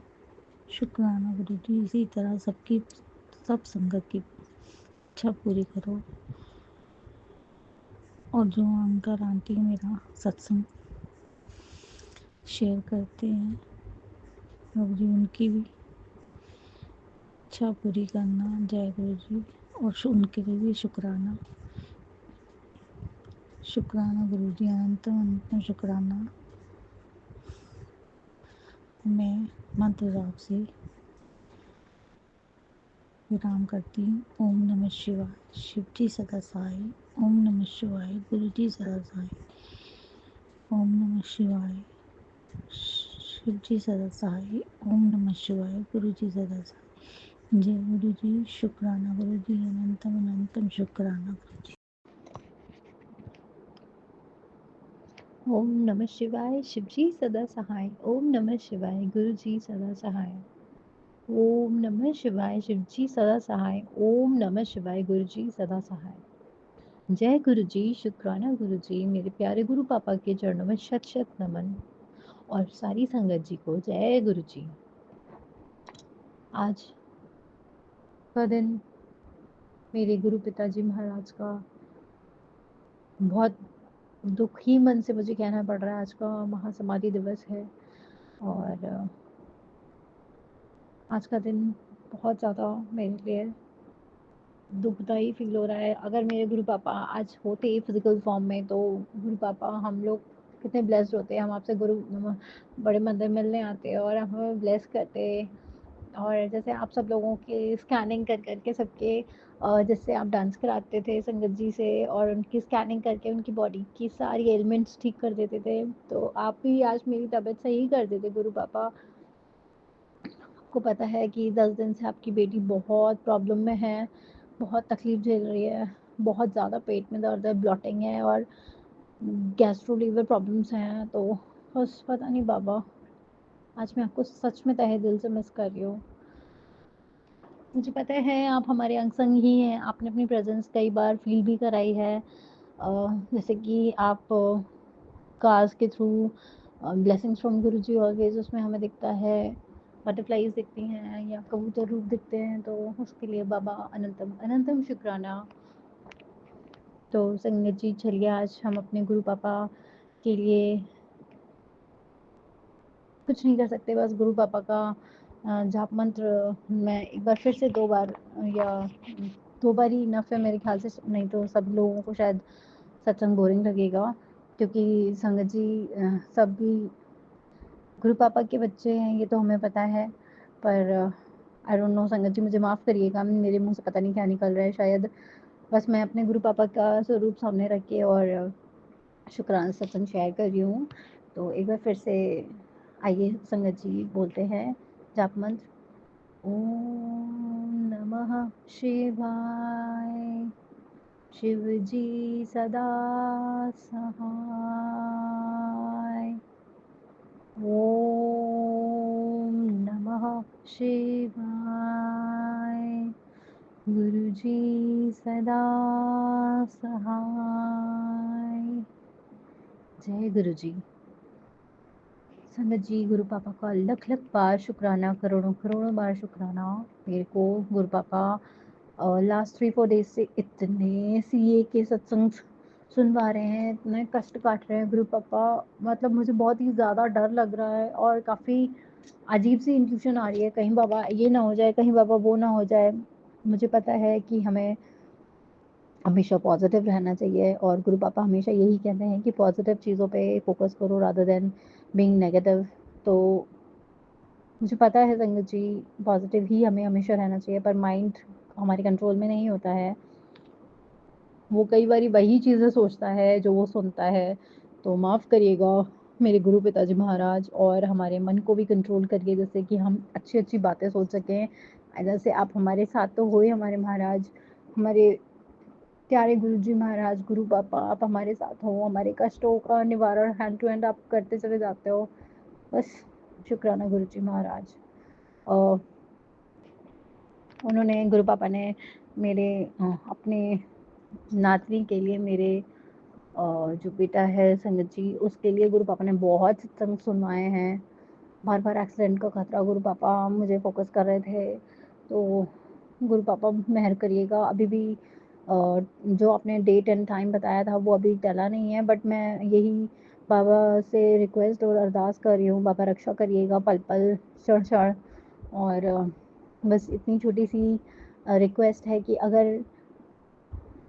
शुक्राना गुरु जी, इसी तरह सब संगत की इच्छा पूरी करो। और जो अंकल आंटी मेरा सत्संग शेयर करते हैं, प्रभु जी उनकी भी इच्छा पूरी करना। जय गुरु जी। और उनके लिए भी शुक्राना। शुक्राना गुरु जी, अनंत अनंत शुक्राना। मैं मंत्र जाप से विराम करती हूँ। ओम नमः शिवाय। शिव जी सदा सहाय। ओम नमः शिवाय। गुरु जी सदा सहाय। ओम नमः शिवाय। शिव जी सदा सहाय। ओम नमः शिवाय। गुरु जी सदा सहाय। जय गुरु जी। शुक्राना गुरु जी, अनंतम अनंतम शुक्राना गुरु जी। ओम नमः शिवाय। शिव जी सदा सहाय। ओम नमः शिवाय। गुरु जी सदा सहाय। ओम नमः शिवाय। शिव जी सदा सहाय। ओम नमः शिवाय। गुरु जी सदा सहाय। जय गुरु जी। शुक्राना गुरु जी। मेरे प्यारे गुरु पापा के चरणों में शत शत नमन। और सारी संगत जी को जय गुरु जी। आज का दिन मेरे गुरु पिताजी महाराज का बहुत दुखी मन से मुझे कहना पड़ रहा है, आज का महासमाधि दिवस है। और आज का दिन बहुत ज़्यादा मेरे लिए दुखदाई फील हो रहा है। अगर मेरे गुरु पापा आज होते फिजिकल फॉर्म में, तो गुरु पापा, हम लोग कितने ब्लेस्ड होते। हम आपसे गुरु बड़े मंदिर मिलने आते और हमें ब्लेस करते। और जैसे आप सब लोगों की स्कैनिंग कर करके सबके जैसे आप डांस कराते थे संगत जी से, और उनकी स्कैनिंग करके उनकी बॉडी की सारी एलिमेंट्स ठीक कर देते थे, तो आप भी आज मेरी तबीयत सही कर देते गुरु पापा। आपको पता है कि 10 दिन से आपकी बेटी बहुत प्रॉब्लम में है, बहुत तकलीफ झेल रही है, बहुत ज़्यादा पेट में दर्द है, ब्लॉटिंग है और गैस्ट्रो लीवर प्रॉब्लम्स हैं। तो बस पता नहीं बाबा, आज मैं आपको सच में तहे दिल से मिस कर रही हूँ। मुझे पता है आप हमारे अंग संग ही हैं। आपने अपनी प्रेजेंस कई बार फील भी कराई है, जैसे कि आप कार्स के through blessings from Guru ji always उसमें हमें दिखता है, बटरफ्लाइज दिखती हैं या कबूतर रूप दिखते हैं, तो उसके लिए बाबा अनंतम अनंतम शुक्राना। तो संगत जी, चलिए आज हम अपने गुरु पापा के लिए कुछ नहीं कर सकते, बस गुरु पापा का जाप मंत्र मैं एक बार फिर से 2 बार या 2 बार ही इनफ है मेरे ख्याल से, नहीं तो सब लोगों को शायद सत्संग बोरिंग लगेगा, क्योंकि संगत जी सब भी गुरु पापा के बच्चे हैं, ये तो हमें पता है। पर आई डोंट नो संगत जी, मुझे माफ़ करिएगा, मेरे मुंह से पता नहीं क्या निकल रहा है। शायद बस मैं अपने गुरु पापा का स्वरूप सामने रख के और शुक्राना सत्संग शेयर कर रही हूँ। तो एक बार फिर से आइए संगत जी बोलते हैं जाप मंत्र। ओम नमः शिवाय। शिव जी सदा सहाय। ओम नमः शिवाय। गुरु जी सदा सहाय। जय गुरु जी। संगत जी, गुरु पापा का लख लख बार शुक्राना, करोड़ों करोड़ों बार शुक्राना। मेरे को गुरु पापा लास्ट 3-4 डेज से इतने सीए के सत्संग सुनवा रहे हैं, इतने कष्ट काट रहे हैं गुरु पापा, मतलब मुझे बहुत ही ज़्यादा डर लग रहा है और काफ़ी अजीब सी इंट्यूशन आ रही है, कहीं बाबा ये ना हो जाए, कहीं बाबा वो ना हो जाए। मुझे पता है कि हमें हमेशा पॉजिटिव रहना चाहिए, और गुरु पापा हमेशा यही कहते हैं कि पॉजिटिव चीज़ों पे फोकस करो रादर देन बीइंग नेगेटिव। तो मुझे पता है संगत जी, पॉजिटिव ही हमें हमेशा रहना चाहिए, पर माइंड हमारे कंट्रोल में नहीं होता है। वो कई बार वही चीज़ें सोचता है जो वो सुनता है। तो माफ़ करिएगा मेरे गुरु पिताजी महाराज, और हमारे मन को भी कंट्रोल करिए, जैसे कि हम अच्छी अच्छी बातें सोच सकें। जैसे आप हमारे साथ तो हुए हमारे महाराज, हमारे प्यारे गुरु जी महाराज, गुरु पापा, आप हमारे साथ हो, हमारे कष्टों का निवारण हैंड टू हैंड आप करते चले जाते हो। बस शुक्राना गुरु जी महाराज। उन्होंने, गुरु पापा ने मेरे अपने नातनी के लिए, मेरे जो बेटा है संगत जी, उसके लिए गुरु पापा ने बहुत सत्संग सुनवाए हैं। बार बार एक्सीडेंट का खतरा गुरु पापा मुझे फोकस कर रहे थे, तो गुरु पापा मेहर करिएगा। अभी भी जो आपने डेट एंड टाइम बताया था वो अभी टला नहीं है, बट मैं यही बाबा से रिक्वेस्ट और अरदास कर रही हूँ, बाबा रक्षा करिएगा पल पल क्षण क्षण। और बस इतनी छोटी सी रिक्वेस्ट है कि अगर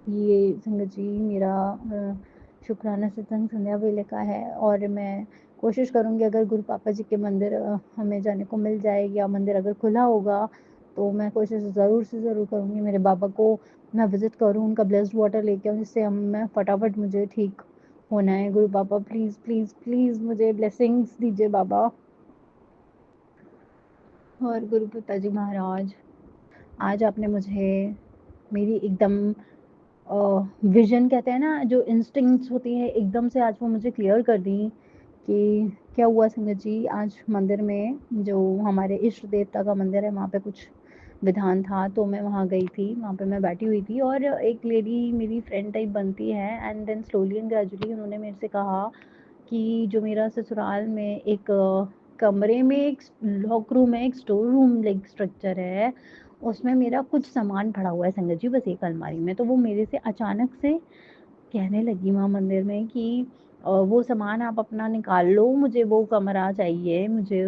ये संगत जी मेरा शुक्राना सत्संग संध्या वेले का है और मैं कोशिश करूँगी अगर गुरु पापा जी के मंदिर हमें जाने को मिल जाए या मंदिर अगर खुला होगा तो मैं कोशिश ज़रूर से ज़रूर करूँगी मेरे बाबा को मैं विज़िट करूँ, उनका ब्लेस्ड वाटर लेके आऊँ जिससे मैं फटाफट मुझे ठीक होना है। गुरु पापा प्लीज़ प्लीज़ प्लीज़ मुझे ब्लेसिंग्स दीजिए बाबा। और गुरु पिताजी महाराज, आज आपने मुझे मेरी एकदम विज़न कहते हैं ना जो इंस्टिंक्ट्स होती है एकदम से आज वो मुझे क्लियर कर दी कि क्या हुआ संगत जी आज मंदिर में जो हमारे इष्ट देवता का मंदिर है वहाँ पे कुछ विधान था तो मैं वहाँ गई थी, वहाँ पे मैं बैठी हुई थी और एक लेडी मेरी फ्रेंड टाइप बनती है and then slowly and gradually उन्होंने मेरे से कहा कि जो मेरा ससुराल में एक कमरे में एक लॉक रूम है, एक स्टोर रूम लाइक स्ट्रक्चर है, उसमें मेरा कुछ सामान पड़ा हुआ है संगत जी बस एक अलमारी में। तो वो मेरे से अचानक से कहने लगी वहाँ मंदिर में कि वो सामान आप अपना निकाल लो, मुझे वो कमरा चाहिए, मुझे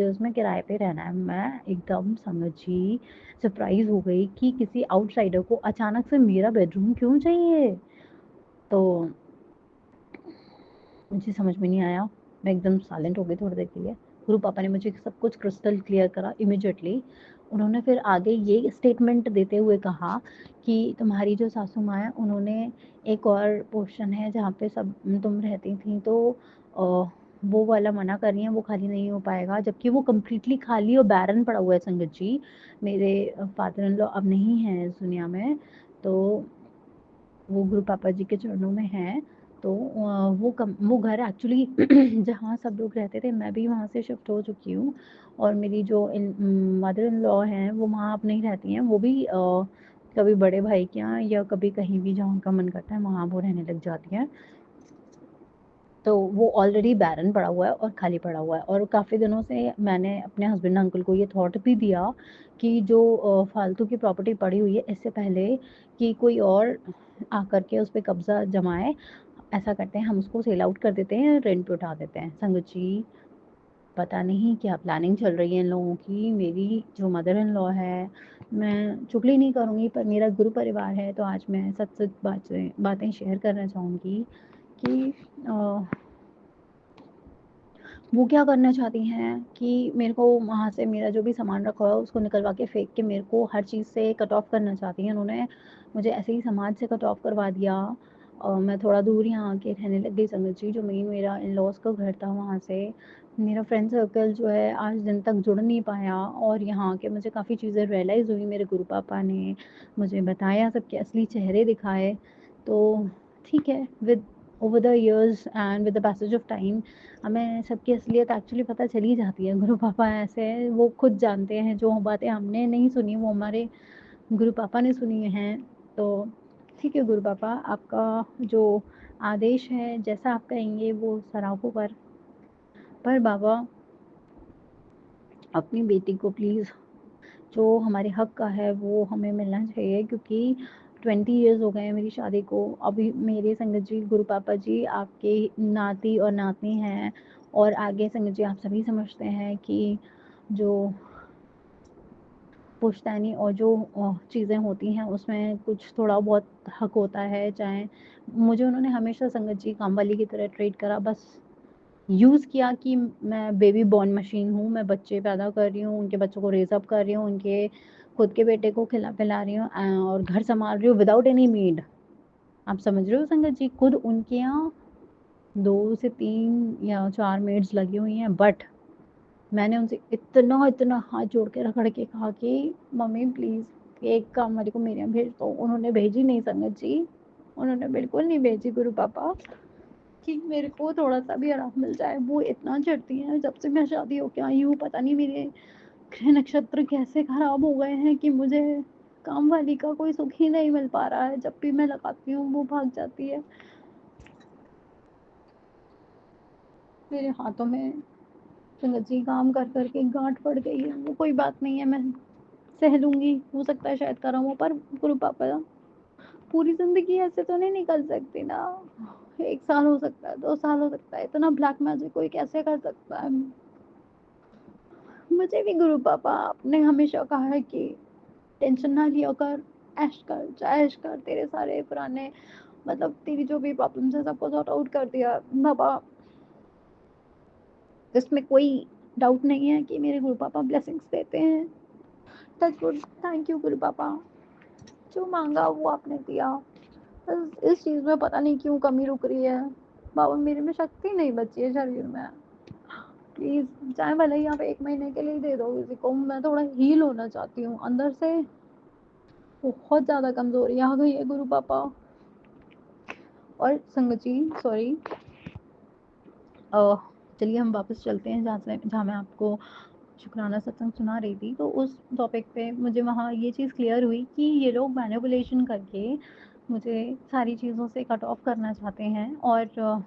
उसमें किराए पे रहना है। मैं एकदम संगत जी सरप्राइज़ हो गई कि किसी आउटसाइडर को अचानक से मेरा बेडरूम क्यों चाहिए? तो मुझे समझ में नहीं आया, मैं एकदम साइलेंट हो गई थोड़ी देर के लिए। गुरु पापा ने मुझे सब कुछ क्रिस्टल क्लियर करा इमीडिएटली। उन्होंने फिर आगे ये स्टेटमेंट देते हुए कहा कि तुम्हारी जो सासू माँ हैं उन्होंने एक और पोर्शन है जहाँ पे सब तुम रहती थी तो वो वाला मना कर रही हैं, वो खाली नहीं हो पाएगा, जबकि वो कंप्लीटली खाली और बैरन पड़ा हुआ है संगत जी। मेरे फादर इन लॉ अब नहीं हैं इस दुनिया में, तो वो गुरु पापा जी के चरणों में है। तो वो घर एक्चुअली जहाँ सब लोग रहते थे मैं भी वहाँ से शिफ्ट हो चुकी हूँ और मेरी जो मदर इन लॉ हैं वो वहाँ अब नहीं रहती हैं, वो भी कभी बड़े भाई के यहाँ या कभी कहीं भी जहाँ उनका मन करता है वहाँ वो रहने लग जाती हैं। तो वो ऑलरेडी बैरन पड़ा हुआ है और खाली पड़ा हुआ है और काफ़ी दिनों से मैंने अपने हस्बैंड अंकल को ये थॉट भी दिया कि जो फालतू की प्रॉपर्टी पड़ी हुई है इससे पहले कि कोई और आकर के उस पे कब्ज़ा जमाए, ऐसा करते हैं हम उसको सेल आउट कर देते हैं, रेंट पे उठा देते हैं। संगत जी, पता नहीं क्या प्लानिंग चल रही है इन लोगों की। मेरी जो मदर इन लॉ है, मैं चुगली नहीं करूँगी पर मेरा गुरु परिवार है तो आज मैं सच-सच बातें शेयर करना चाहूँगी कि वो क्या करना चाहती हैं कि मेरे को वहाँ से मेरा जो भी सामान रखा हुआ है उसको निकलवा के फेंक के मेरे को हर चीज़ से कट ऑफ करना चाहती हैं। उन्होंने मुझे ऐसे ही समाज से कट ऑफ करवा दिया। मैं थोड़ा दूर यहाँ आके रहने लग गई संगत जी, जो मेरा इन-लॉज़ का घर था वहाँ से। मेरा फ्रेंड सर्कल जो है आज दिन तक जुड़ नहीं पाया और यहाँ आके मुझे काफ़ी चीज़ें रियलाइज़ हुई। मेरे गुरु पापा ने मुझे बताया, सबके असली चेहरे दिखाए। तो ठीक है, with over the years and with the passage of time हमें सबकी असलियत एक्चुअली पता चल ही जाती है। गुरु पापा ऐसे हैं, वो खुद जानते हैं, जो बातें हमने नहीं सुनी वो हमारे गुरु पापा ने सुनी हैं। तो ठीक है गुरु पापा, आपका जो आदेश है जैसा आप कहेंगे वो सराहू पर बाबा अपनी बेटी को प्लीज़ जो हमारे हक का है वो हमें मिलना चाहिए, क्योंकि 20 इयर्स हो गए हैं मेरी शादी को। अभी मेरे संगत जी गुरु पापा जी आपके नाती और नातनी हैं और आगे संगत जी आप सभी समझते हैं कि जो पुश्तैनी और जो चीज़ें होती हैं उसमें कुछ थोड़ा बहुत हक होता है। चाहे मुझे उन्होंने हमेशा संगत जी कामवाली की तरह ट्रीट करा, बस यूज़ किया कि मैं बेबी बॉर्न मशीन हूँ, मैं बच्चे पैदा कर रही हूँ, उनके बच्चों को रेज़ अप कर रही हूँ, उनके खुद के बेटे को खिला-पिला रही हूँ और घर सँभाल रही हूँ विदाउट एनी मेड। आप समझ रहे हो संगत जी? खुद उनके यहाँ 2 से 3 या 4 मेड्स लगी हुई हैं, बट मैंने उनसे इतना हाथ जोड़ के रगड़ के कहा कि मम्मी प्लीज़ एक काम वाली को मेरे यहाँ भेज दो। उन्होंने भेजी नहीं संगत जी, उन्होंने बिल्कुल नहीं भेजी गुरु पापा। कि मेरे को थोड़ा-सा भी आराम मिल जाए। वो इतना चिढ़ती हैं जब से मैं शादी होके आई हूँ, पता नहीं मेरे ग्रह नक्षत्र कैसे खराब हो गए हैं कि मुझे कामवाली का कोई सुख ही नहीं मिल पा रहा है। जब भी मैं लगाती हूँ वो भाग जाती है। मेरे हाथों में संगत जी काम कर के गाँठ पड़ गई है। वो कोई बात नहीं है, मैं सह लूँगी। हो सकता है शायद कर्म हो, पर गुरु पापा पूरी ज़िंदगी ऐसे तो नहीं निकल सकती ना। 1 साल हो सकता है, 2 साल हो सकता है, इतना ब्लैक मैजिक कोई कैसे कर सकता है? मुझे भी गुरु पापा आपने हमेशा कहा है कि टेंशन ना लिया कर, ऐश कर, ऐश कर, तेरे सारे पुराने मतलब तेरी जो भी प्रॉब्लम्स है सबको सॉर्ट आउट कर दिया पापा। इसमें कोई डाउट नहीं है कि मेरे गुरु पापा ब्लेसिंग्स देते हैं। टच वुड, थैंक यू गुरु पापा, जो मांगा वो आपने दिया। बस इस चीज़ में पता नहीं क्यों कमी रुक रही है बाबा, मेरे में शक्ति नहीं बची है शरीर में। प्लीज़ चाहे भले ही आप 1 महीने के लिए दे दो किसी को, मैं थोड़ा हील होना चाहती हूँ अंदर से, बहुत ज़्यादा कमज़ोरी आ गई है गुरु पापा। और संगत जी सॉरी, चलिए हम वापस चलते हैं जहाँ मैं आपको शुक्राना सत्संग सुना रही थी। तो उस टॉपिक पे मुझे वहाँ ये चीज़ क्लियर हुई कि ये लोग मैनिपुलेशन करके मुझे सारी चीज़ों से कट ऑफ करना चाहते हैं। और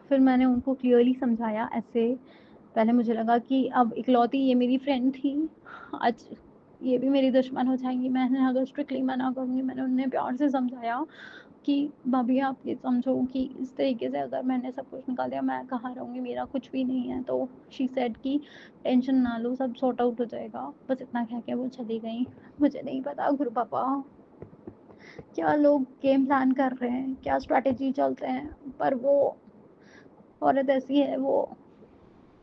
फिर मैंने उनको क्लियरली समझाया ऐसे। पहले मुझे लगा कि अब इकलौती ये मेरी फ्रेंड थी, आज ये भी मेरी दुश्मन हो जाएंगी। मैंने अगर स्ट्रिक्टली मना करूँगी, मैंने उन्हें प्यार से समझाया कि भाभी आप ये समझो कि इस तरीके से अगर मैंने सब कुछ निकाल दिया मैं कहाँ रहूँगी, मेरा कुछ भी नहीं है। तो शी सेड कि टेंशन ना लो, सब सॉर्ट आउट हो जाएगा। बस इतना कह के वो चली गई। मुझे नहीं पता गुरु पापा क्या लोग गेम प्लान कर रहे हैं, क्या स्ट्रैटेजी चलते हैं, पर वो औरत ऐसी है, वो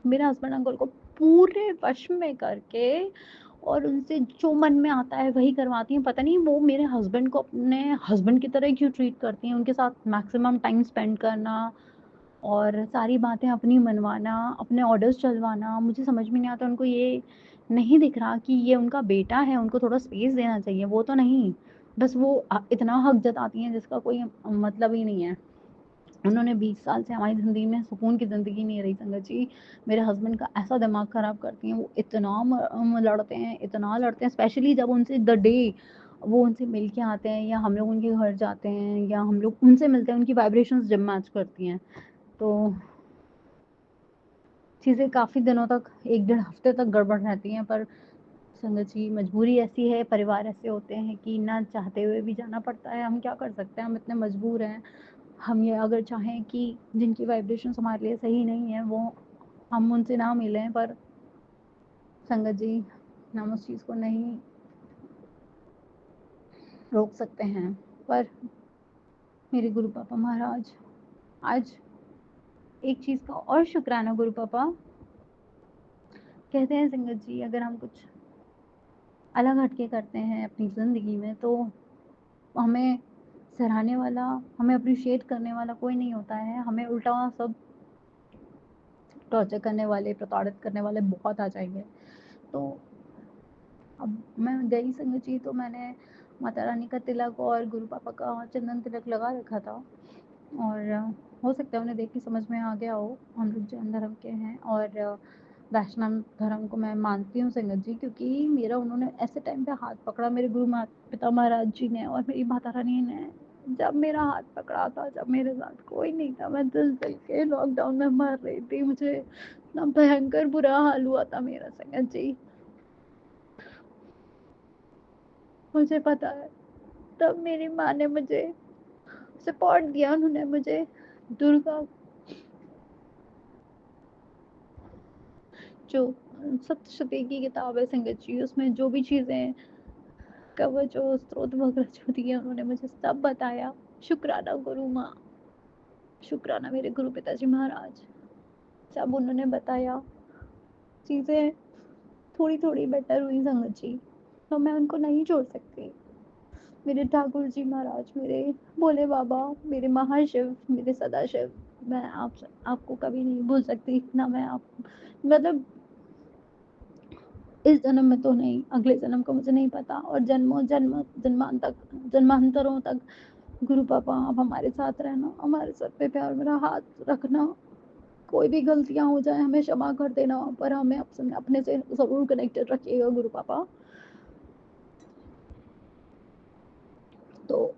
मेरे हस्बैंड अंकल को पूरे वश में करके और उनसे जो मन में आता है वही करवाती हैं। पता नहीं वो मेरे हस्बैंड को अपने हस्बैंड की तरह क्यों ट्रीट करती हैं। उनके साथ मैक्सिमम टाइम स्पेंड करना और सारी बातें अपनी मनवाना, अपने ऑर्डर्स चलवाना, मुझे समझ में नहीं आता। उनको ये नहीं दिख रहा कि ये उनका बेटा है, उनको थोड़ा स्पेस देना चाहिए। वो तो नहीं, बस वो इतना हक जताती हैं जिसका कोई मतलब ही नहीं है। उन्होंने 20 साल से हमारी ज़िंदगी में सुकून की ज़िंदगी नहीं रही संगत जी। मेरे हस्बैंड का ऐसा दिमाग ख़राब करती हैं वो, इतना लड़ते हैं, इतना लड़ते हैं। स्पेशली जब उनसे द डे वो उनसे मिल के आते हैं या हम लोग उनके घर जाते हैं या हम लोग उनसे मिलते हैं, उनकी वाइब्रेशंस जब मैच करती हैं तो चीज़ें काफ़ी दिनों तक 1 डेढ़ हफ्ते तक गड़बड़ रहती हैं। पर संगत जी मजबूरी ऐसी है, परिवार ऐसे होते हैं कि ना चाहते हुए भी जाना पड़ता है। हम क्या कर सकते हैं, हम इतने मजबूर हैं। हम ये अगर चाहें कि जिनकी वाइब्रेशंस हमारे लिए सही नहीं है वो हम उनसे ना मिलें, पर संगत जी हम उस चीज़ को नहीं रोक सकते हैं। पर मेरे गुरु पापा महाराज, आज एक चीज़ का और शुक्राना गुरु पापा। कहते हैं संगत जी अगर हम कुछ अलग हटके करते हैं अपनी ज़िंदगी में तो हमें सराहने वाला, हमें अप्रिशिएट करने वाला कोई नहीं होता है। हमें उल्टा सब टॉर्चर करने वाले, प्रताड़ित करने वाले बहुत आ जाएंगे। तो अब मैं गई संगत जी तो मैंने माता रानी का तिलक और गुरु पापा का चंदन तिलक लगा रखा था। और हो सकता है उन्हें देख के समझ में आ गया हो, हम लोग जैन धर्म के हैं और वैष्णव धर्म को मैं मानती हूँ संगत जी, क्योंकि मेरा उन्होंने ऐसे टाइम पे हाथ पकड़ा, मेरे गुरु पिता महाराज जी ने और मेरी माता रानी ने जब मेरा हाथ पकड़ा था, जब मेरे साथ कोई नहीं था, मैं दिल के लॉकडाउन में मर रही थी, मुझे इतना भयंकर बुरा हाल हुआ था मेरा संगत जी, मुझे पता है। तब मेरी माँ ने मुझे सपोर्ट दिया, उन्होंने मुझे दुर्गा जो सप्तशती की किताब है संगत जी, उसमें जो भी चीज़ें कवच और स्त्रोत वगैरह जो दिए उन्होंने मुझे सब बताया। शुक्राना गुरु माँ, शुक्राना मेरे गुरु पिताजी महाराज, सब उन्होंने बताया। चीज़ें थोड़ी थोड़ी बेटर हुई संगत जी, तो मैं उनको नहीं छोड़ सकती। मेरे ठाकुर जी महाराज, मेरे भोले बाबा, मेरे महाशिव, मेरे सदाशिव, मैं आपको कभी नहीं भूल सकती ना। मैं आप मतलब इस जन्म में तो नहीं, अगले जन्म का मुझे नहीं पता, और जन्मांतरों तक गुरु पापा आप हमारे साथ रहना, हमारे सर पे प्यार मेरा हाथ रखना। कोई भी गलतियां हो जाए हमें क्षमा कर देना, पर हमें अपने से जरूर कनेक्टेड रखिएगा गुरु पापा। तो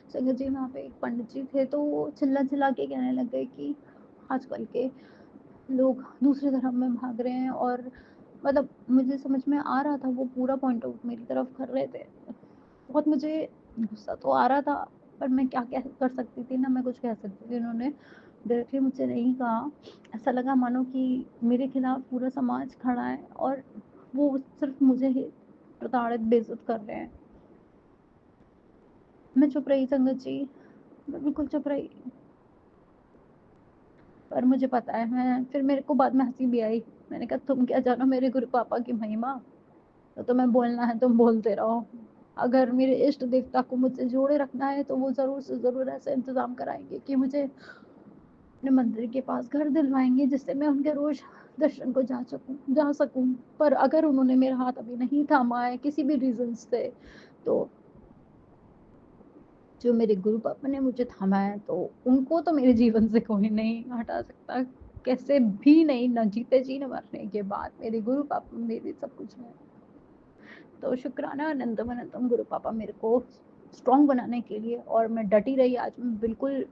संगत जी वहाँ पे एक पंडित जी थे, तो वो चिल्ला चिल्ला के कहने लग गए कि आजकल के लोग दूसरे धर्म में भाग रहे हैं। और मतलब मुझे समझ में आ रहा था, वो पूरा पॉइंट आउट मेरी तरफ कर रहे थे। बहुत मुझे गुस्सा तो आ रहा था, पर मैं क्या कर सकती थी, ना मैं कुछ कह सकती थी। उन्होंने डायरेक्टली मुझसे नहीं कहा, ऐसा लगा मानो कि मेरे खिलाफ पूरा समाज खड़ा है और वो सिर्फ मुझे ही प्रताड़ित बेइज्जत कर रहे हैं। मैं चुप रही संगत जी, मैं बिल्कुल चुप रही। पर मुझे पता है, मैं फिर मेरे को बाद में हंसी भी आई। मैंने कहा तुम क्या जानो मेरे गुरु पापा की महिमा, तो तुम्हें बोलना है तुम बोलते रहो। अगर मेरे इष्ट देवता को मुझसे जोड़े रखना है तो वो ज़रूर से ज़रूर ऐसा इंतज़ाम कराएंगे कि मुझे अपने मंदिर के पास घर दिलवाएंगे, जिससे मैं उनके रोज़ दर्शन को जा सकूं। पर अगर उन्होंने मेरा हाथ अभी नहीं थामा है किसी भी रीज़न से, तो जो मेरे गुरु पापा ने मुझे थामा है, तो उनको तो मेरे जीवन से कोई नहीं हटा सकता, कैसे भी नहीं, न जीते जी न मरने के बाद। मेरे गुरु पापा मेरे सब कुछ है। तो शुक्राना अनंतम अनंतम गुरु पापा मेरे को स्ट्रॉन्ग बनाने के लिए, और मैं डटी रही। आज मैं बिल्कुल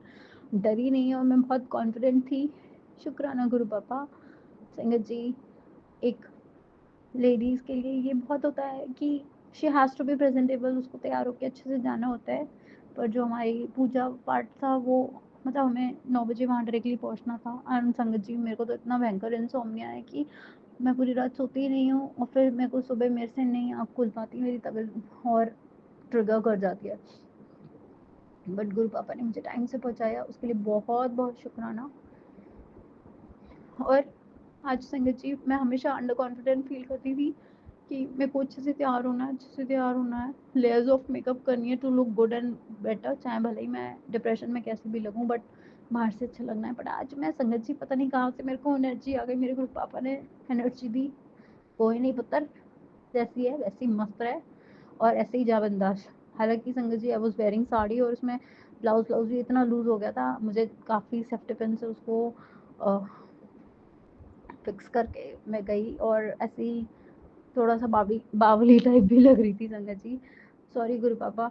डरी नहीं और मैं बहुत कॉन्फिडेंट थी। शुक्राना गुरु पापा। संगत जी, एक लेडीज़ के लिए ये बहुत होता है कि she has to be presentable, उसको तैयार होकर अच्छे से जाना होता है। पर जो हमारी पूजा पाठ था वो, मतलब हमें 9 बजे वहाँ डायरेक्टली पहुँचना था। एंड संगत जी, मेरे को तो इतना भयंकर इंसोम्निया है कि मैं पूरी रात सोती ही नहीं हूँ, और फिर मेरे को सुबह मेरे से नहीं आँख खुल पाती, मेरी तबीयत और ट्रिगर कर जाती है। बट गुरु पापा ने मुझे टाइम से पहुँचाया, उसके लिए बहुत बहुत शुक्राना। और आज संगत जी, मैं हमेशा अंडर कॉन्फिडेंट फील करती थी कि मेरे को अच्छे से तैयार होना है, अच्छे से तैयार होना है, लेयर्स ऑफ मेकअप करनी है to look good and better, चाहे भले ही मैं डिप्रेशन में कैसे भी लगूं, बट बाहर से अच्छा लगना है। बट आज मैं संगत जी, पता नहीं कहाँ से मेरे को एनर्जी आ गई, मेरे गुरु पापा ने एनर्जी दी। कोई नहीं पुत्र, जैसी है वैसी मस्त है, और ऐसे ही जा बंदाश। हालांकि संगत जी, आई वॉज वेयरिंग साड़ी, और उसमें ब्लाउज भी इतना लूज हो गया था, मुझे काफ़ी सेफ्टी पिन से उसको फिक्स करके मैं गई, और ऐसे ही थोड़ा सा बावली टाइप भी लग रही थी संगत जी। सॉरी गुरु पापा,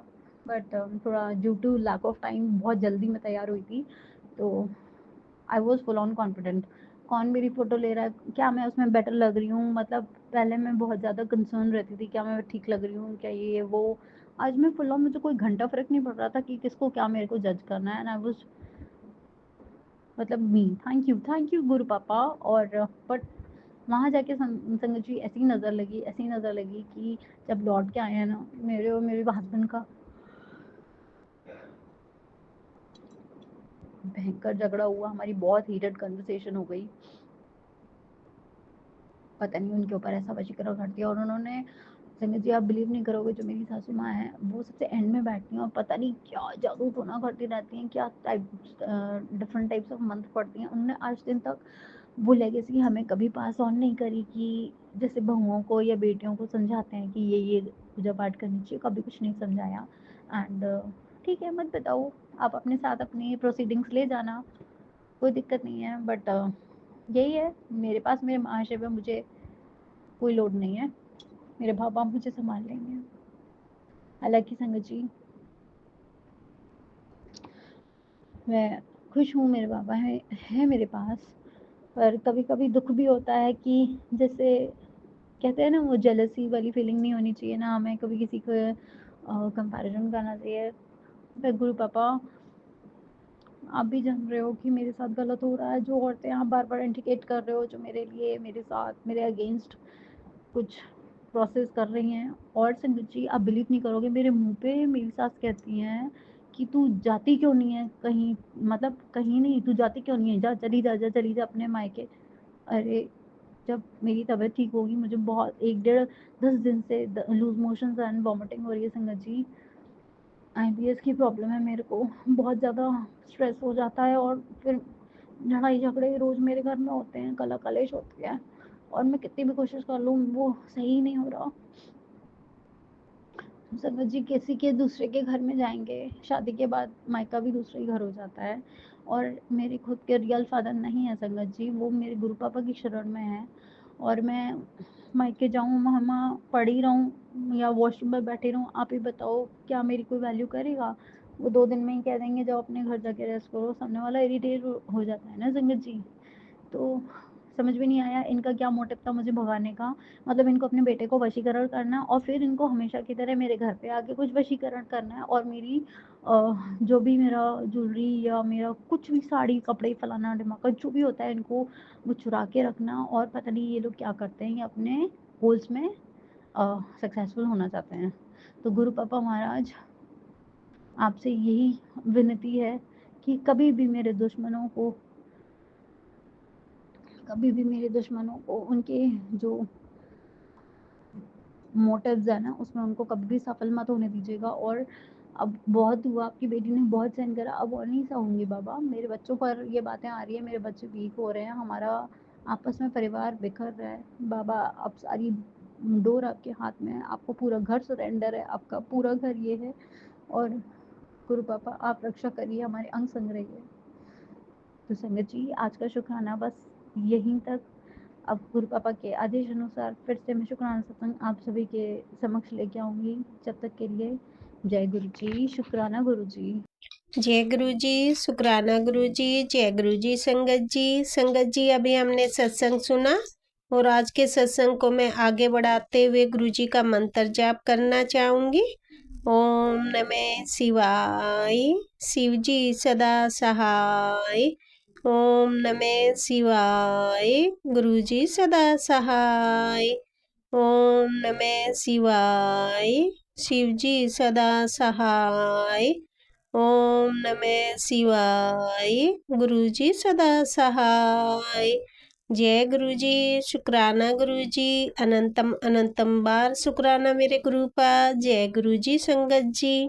बट थोड़ा due to lack of time बहुत जल्दी मैं तैयार हुई थी, तो I was full on confident. कौन मेरी फ़ोटो ले रहा है, क्या मैं उसमें बेटर लग रही हूँ, मतलब पहले मैं बहुत ज़्यादा कंसर्न रहती थी क्या मैं ठीक लग रही हूँ, क्या ये वो। आज मैं फुल ऑन, मुझे कोई घंटा फ़र्क नहीं पड़ रहा था कि किसको क्या मेरे को जज करना है। एंड आई वॉज, मतलब मी, थैंक यू गुरु पापा। और बट वहाँ जाके संगत जी, ऐसी नज़र लगी कि जब लौट के आए हैं ना, मेरे और मेरे हस्बैंड का भयंकर झगड़ा हुआ, हमारी बहुत हीटेड कन्वर्सेशन हो गई। पता नहीं उनके ऊपर ऐसा वशीकरण कर दिया, और उन्होंने, संगत जी आप बिलीव नहीं करोगे, जो मेरी सासू माँ है वो सबसे एंड में बैठती हैं, और पता नहीं क्या जादू टोना करती रहती हैं, क्या डिफरेंट टाइप्स ऑफ मंत्र पढ़ती हैं। उन्होंने आज दिन तक वो लेगेसी हमें कभी पास ऑन नहीं करी कि जैसे बहुओं को या बेटियों को समझाते हैं कि ये पूजा पाठ करनी चाहिए, कभी कुछ नहीं समझाया। एंड ठीक है, मत बताओ, आप अपने साथ अपनी प्रोसीडिंग्स ले जाना, कोई दिक्कत नहीं है। बट यही है, मेरे पास मेरे महाशय पे मुझे कोई लोड नहीं है, मेरे बाबा मुझे संभाल लेंगे। हालांकि संगत जी, मैं खुश हूँ, मेरे बाबा है मेरे पास। पर कभी कभी दुख भी होता है कि जैसे कहते हैं ना, वो जेलसी वाली फीलिंग नहीं होनी चाहिए ना, हमें कभी किसी को कंपैरिजन करना चाहिए। पर गुरु पापा, आप भी जान रहे हो कि मेरे साथ गलत हो रहा है, जो औरतें आप बार बार इंडिकेट कर रहे हो, जो मेरे लिए, मेरे साथ, मेरे अगेंस्ट कुछ प्रोसेस कर रही हैं। और संगत जी, आप बिलीव नहीं करोगे, मेरे मुंह पे मेरी सास कहती हैं कि तू जाती क्यों नहीं है कहीं, मतलब कहीं नहीं, तू जाती क्यों नहीं है, जा चली जा अपने मायके। अरे, जब मेरी तबीयत ठीक होगी, मुझे बहुत 1 डेढ़ 10 दिन से लूज मोशन एंड वॉमिटिंग हो रही है संगत जी। IBS की प्रॉब्लम है मेरे को, बहुत ज़्यादा स्ट्रेस हो जाता है, और फिर लड़ाई झगड़े रोज़ मेरे घर में होते हैं, कला कलेश होती है, और मैं कितनी भी कोशिश कर लूँ वो सही नहीं हो रहा। संगत जी, किसी के दूसरे के घर में जाएंगे, शादी के बाद मायका भी दूसरे ही घर हो जाता है, और मेरे खुद के रियल फादर नहीं है संगत जी, वो मेरे गुरु पापा की शरण में है। और मैं मायके जाऊँ, वहाँ पड़ी रहूँ या वॉशरूम में बैठी रहूँ, आप ही बताओ क्या मेरी कोई वैल्यू करेगा। वो 2 दिन में ही कह देंगे जाओ अपने घर जाके रेस्ट करो, सामने वाला इरिटेट हो जाता है ना संगत जी। तो समझ में नहीं आया इनका क्या मोटिव था मुझे भगाने का, मतलब इनको अपने बेटे को वशीकरण करना है, और फिर इनको हमेशा की तरह मेरे घर पे आके कुछ वशीकरण करना है, और मेरी जो भी मेरा ज्वेलरी या मेरा कुछ भी साड़ी कपड़े फलाना ढिमाका जो भी होता है, इनको वो चुरा के रखना। और पता नहीं ये लोग क्या करते हैं, ये अपने गोल्स में सक्सेसफुल होना चाहते हैं। तो गुरु पापा महाराज, आपसे यही विनती है कि कभी भी मेरे दुश्मनों को उनके जो मोटिव्स है ना, उसमें उनको कभी भी सफल मत होने दीजिएगा। और अब बहुत हुआ, आपकी बेटी ने बहुत सहन करा, अब और नहीं सहूंगी बाबा। मेरे बच्चों पर ये बातें आ रही है, मेरे बच्चे वीक हो रहे हैं, हमारा आपस में परिवार बिखर रहा है बाबा। अब सारी डोर आपके हाथ में है, आपको पूरा घर सरेंडर है, आपका पूरा घर ये है। और गुरु पापा, आप रक्षा करिए, हमारे अंग संग रहिए। तो संगत जी, आज का शुक्राना बस यहीं तक। अब गुरु पापा के आदेश अनुसार फिर से मैं शुक्राना सत्संग आप सभी के समक्ष लेके आऊंगी। जब तक के लिए जय गुरु जी, शुक्राना गुरु जी। जय गुरु जी, शुक्राना गुरु जी, जय गुरु जी। संगत जी अभी हमने सत्संग सुना और आज के सत्संग को मैं आगे बढ़ाते हुए गुरु जी का मंत्र जाप करना चाहूँगी। ओम नमः शिवाय, शिव जी सदा सहाय। ओम नमः शिवाय, गुरु जी सदा सहाय। ओम नमः शिवाय, शिव जी सदा सहाय। ओम नमः शिवाय, गुरु जी सदा सहाय। जय गुरु जी, शुक्राना गुरु जी, अनंतम अनंतम बार शुक्राना मेरे गुरु का। जय गुरु जी संगत जी।